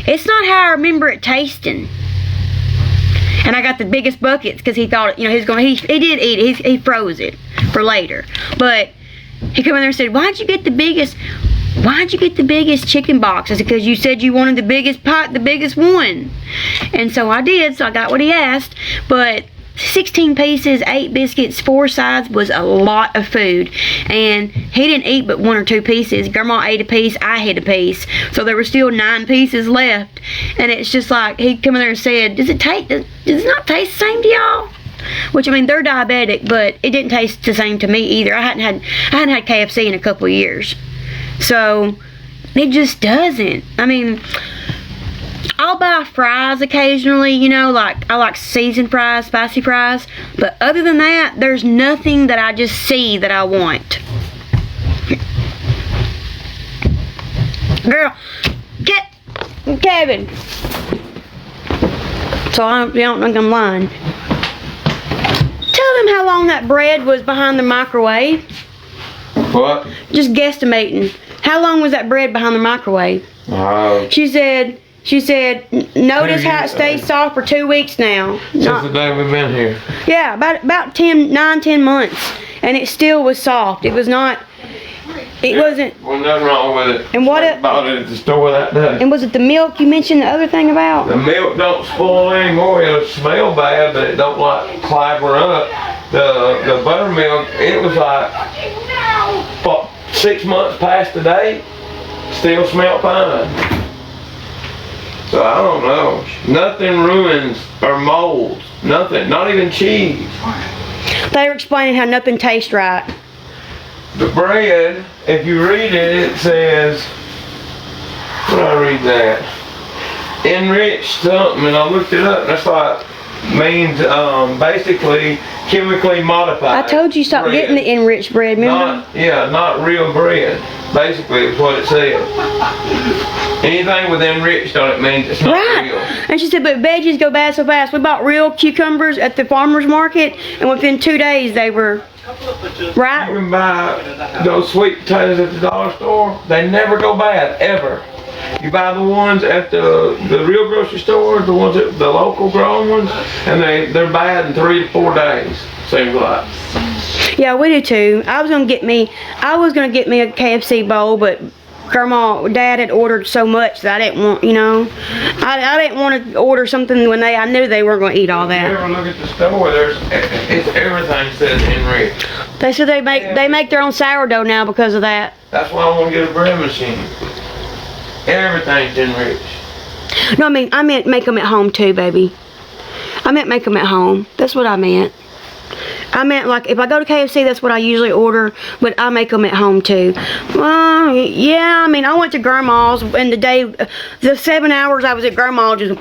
it's not how I remember it tasting. And I got the biggest buckets because he thought, you know, he did eat it. He froze it for later. But he came in there and said, why'd you get the biggest chicken box? I said, because you said you wanted the biggest pot, the biggest one. And so I did, so I got what he asked. But 16 pieces, 8 biscuits, 4 sides was a lot of food. And he didn't eat but 1 or 2 pieces. Grandma ate a piece, I ate a piece. So there were still 9 pieces left. And it's just like, he come in there and said, does it not taste the same to y'all? Which, I mean, they're diabetic, but it didn't taste the same to me either. I hadn't had KFC in a couple of years. So, it just doesn't. I mean, I'll buy fries occasionally, you know, like, I like seasoned fries, spicy fries. But other than that, there's nothing that I just see that I want. Girl, Kevin. So, I don't think I'm lying. Tell them how long that bread was behind the microwave. What? Just guesstimating. How long was that bread behind the microwave? She said, notice how it stays soft for 2 weeks now. Since the day we've been here. Yeah, about 9, 10 months. And it still was soft. It was not, wasn't. Well, nothing wrong with it. And what I bought it at the store that day. And was it the milk you mentioned the other thing about? The milk don't spoil anymore. It'll smell bad, but it don't like clabber up. The buttermilk, it was like, what, 6 months past the date, still smelled fine. So I don't know. Nothing ruins or molds. Nothing. Not even cheese. They were explaining how nothing tastes right. The bread, if you read it, it says, when I read that, enriched something, and I looked it up, and that's like means basically chemically modified. I told you stop bread. getting the enriched bread, remember? Not real bread. Basically, is what it said. Anything with enriched on it means it's not real. And she said, but veggies go bad so fast. We bought real cucumbers at the farmer's market, and within 2 days they were right. You can buy those sweet potatoes at the dollar store. They never go bad, ever. You buy the ones at the real grocery store, the ones at the local grown ones, and they're bad in 3 to 4 days. Seems like. Yeah, we do too. I was gonna get me a KFC bowl, but Dad had ordered so much that I didn't want, I didn't want to order something when I knew they weren't gonna eat all that. If you ever look at the store, it's everything says enriched. They said they make their own sourdough now because of that. That's why I want to get a bread machine. Everything's enriched. No, I meant make them at home too, baby. I meant make them at home. That's what I meant. I meant like if I go to KFC, that's what I usually order, but I make them at home too. Well, yeah, I mean I went to Grandma's and the 7 hours I was at Grandma's just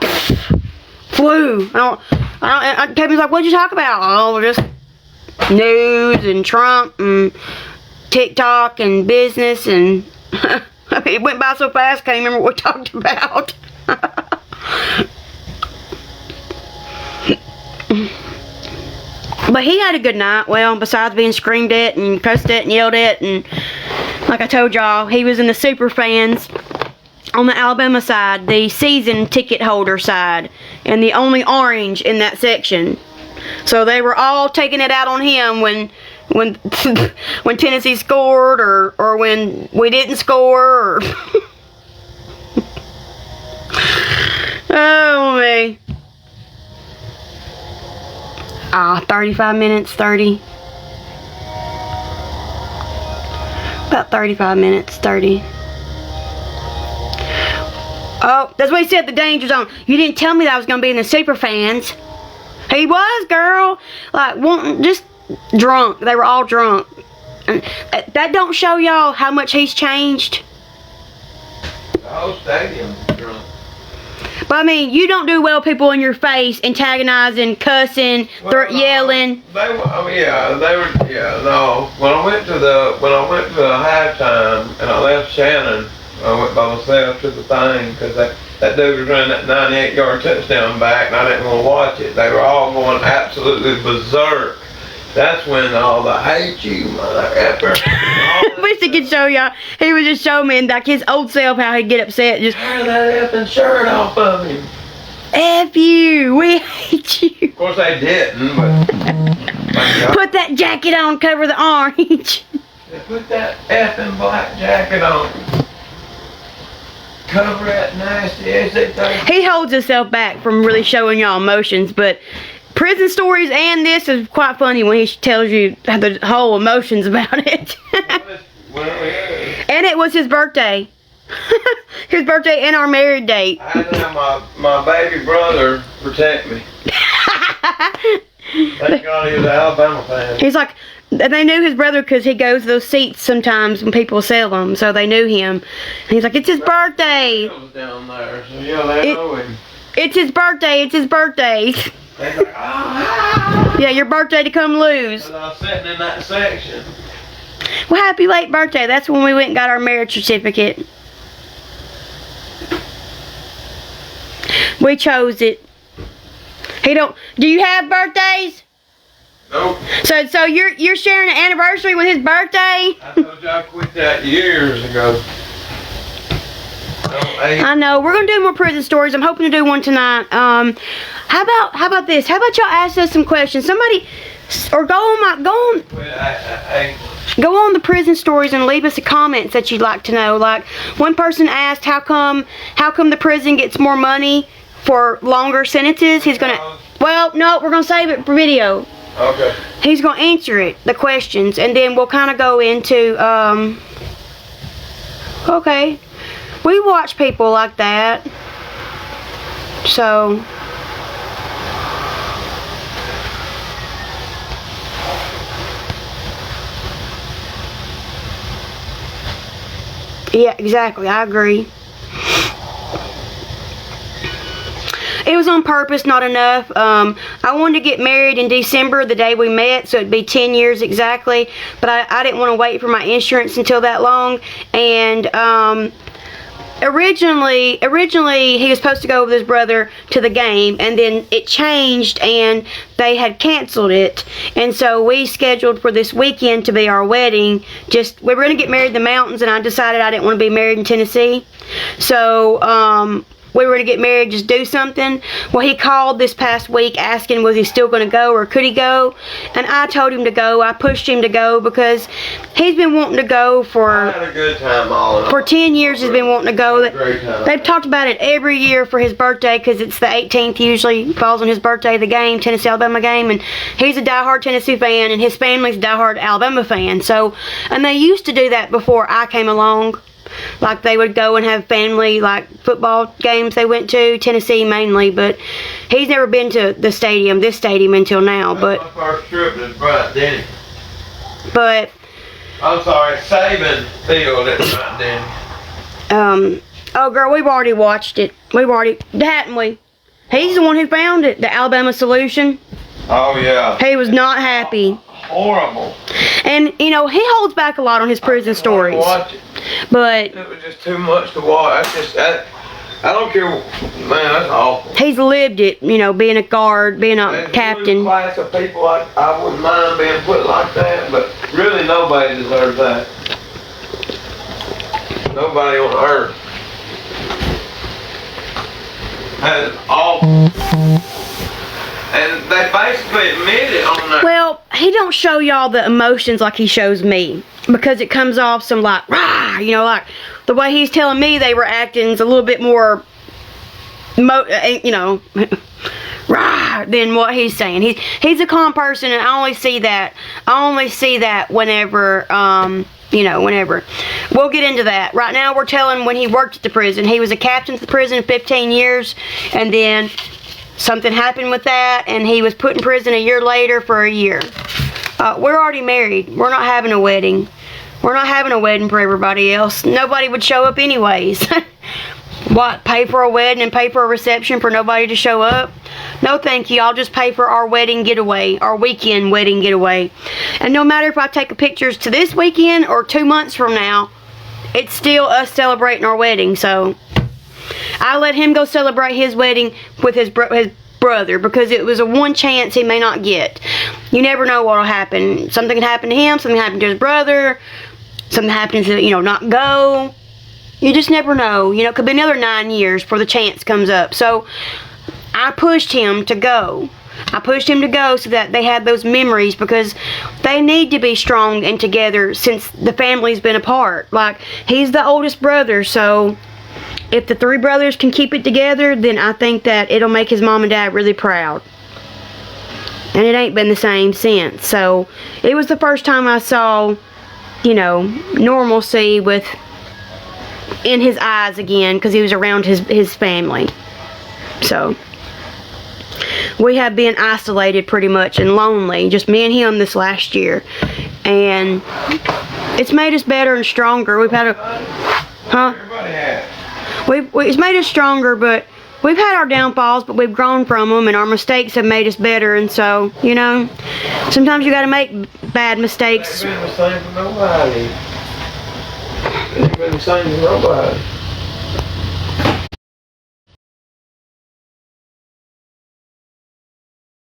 flew. Kevin's like, what'd you talk about? Oh, just news and Trump and TikTok and business and it went by so fast, can't even remember what we talked about. But he had a good night. Well, besides being screamed at and cussed at and yelled at, and like I told y'all, he was in the super fans on the Alabama side, the season ticket holder side, and the only orange in that section. So they were all taking it out on him when when Tennessee scored or when we didn't score. Or oh me. 35 minutes, 30. About 35 minutes, 30. Oh, that's what he said, the danger zone. You didn't tell me that I was going to be in the super fans. He was, girl. Like, just drunk. They were all drunk. And that don't show y'all how much he's changed. The whole stadium is drunk. But I mean, you don't do well people in your face, antagonizing, cussing, yelling. No. When I went to the halftime and I left Shannon, I went by myself to the thing because that dude was running that 98-yard touchdown back and I didn't want to watch it. They were all going absolutely berserk. That's when all the hate you, mother effer. Wish he could show y'all. He was just showing me like his old self how he'd get upset. Just tear that effing shirt off of him. F you, we hate you. Of course they didn't, but put that jacket on, cover the orange. They put that effing black jacket on. Cover that nasty ass thing. He holds himself back from really showing y'all emotions, but prison stories and this is quite funny when he tells you the whole emotions about it. And it was his birthday. His birthday and our married date. I had to have my baby brother protect me. Thank God he was an Alabama fan. He's like, they knew his brother because he goes to those seats sometimes when people sell them, so they knew him. And he's like, it's his birthday. Down there, so yeah, they know him. It's his birthday. It's his birthday. Like, oh. Yeah, your birthday to come lose. I was sitting in that section. Well, happy late birthday. That's when we went and got our marriage certificate. We chose it. Do you have birthdays? Nope. So you're sharing an anniversary with his birthday? I told you I quit that years ago. I know. We're gonna do more prison stories. I'm hoping to do one tonight. How about this? How about y'all ask us some questions? Somebody, or go on the prison stories and leave us the comments that you'd like to know. Like one person asked, how come the prison gets more money for longer sentences? He's gonna. Well, no, we're gonna save it for video. Okay. He's gonna answer the questions, and then we'll kind of go into. Okay. We watch people like that. So. Yeah, exactly. I agree. It was on purpose, not enough. I wanted to get married in December, the day we met, so it'd be 10 years exactly. But I didn't want to wait for my insurance until that long. And originally he was supposed to go with his brother to the game, and then it changed and they had canceled it. And so we scheduled for this weekend to be our wedding. We were going to get married in the mountains, and I decided I didn't want to be married in Tennessee. So we were going to get married, just do something. Well, he called this past week asking was he still going to go or could he go, and I told him to go. I pushed him to go because he's been wanting to go I had a good time all in all. for 10 years. He's been wanting to go. Great time. They've talked about it every year for his birthday because it's the 18th, usually falls on his birthday, the game, Tennessee-Alabama game, and he's a diehard Tennessee fan, and his family's a diehard Alabama fan. So, and they used to do that before I came along. Like they would go and have family, like football games they went to, Tennessee mainly, but he's never been to this stadium until now. That's my first trip to Bryant-Denny. But I'm sorry, Saban Field at Bryant-Denny. oh girl, we've already watched it. Hadn't we? He's the one who found it, the Alabama Solution. Oh yeah. He was not happy. Horrible. And he holds back a lot on his prison stories. Watch it. But It was just too much to watch. I don't care, man. That's awful. he's lived it, being a guard, being a There's a captain. class of people I wouldn't mind being put like that, but really nobody deserves that. Nobody on earth. That is awful. And they basically admitted on that. Well, he don't show y'all the emotions like he shows me, because it comes off some like rah, like the way he's telling me they were acting is a little bit more rah than what he's saying. He's a calm person, and I only see that whenever whenever. We'll get into that. Right now we're telling when he worked at the prison. He was a captain at the prison 15 years, and then something happened with that, and he was put in prison a year later for a year. We're already married. We're not having a wedding. We're not having a wedding for everybody else. Nobody would show up anyways. What, pay for a wedding and pay for a reception for nobody to show up? No thank you. I'll just pay for our wedding getaway, our weekend wedding getaway. And no matter if I take pictures to this weekend or 2 months from now, it's still us celebrating our wedding. So I let him go celebrate his wedding with his brother, because it was a one chance he may not get. You never know what will happen. Something can happen to him, something happened to his brother, something happens to, not go. You just never know. It could be another 9 years before the chance comes up. So I pushed him to go. I pushed him to go so that they had those memories, because they need to be strong and together since the family's been apart. Like, he's the oldest brother, so if the 3 brothers can keep it together, then I think that it'll make his mom and dad really proud. And it ain't been the same since. So it was the first time I saw, normalcy in his eyes again, because he was around his family. So we have been isolated pretty much and lonely, just me and him this last year. And it's made us better and stronger. We've had Everybody has. It's made us stronger, but we've had our downfalls, but we've grown from them, and our mistakes have made us better. And so, sometimes you got to make bad mistakes. It ain't been the same for nobody. It ain't been the same for nobody.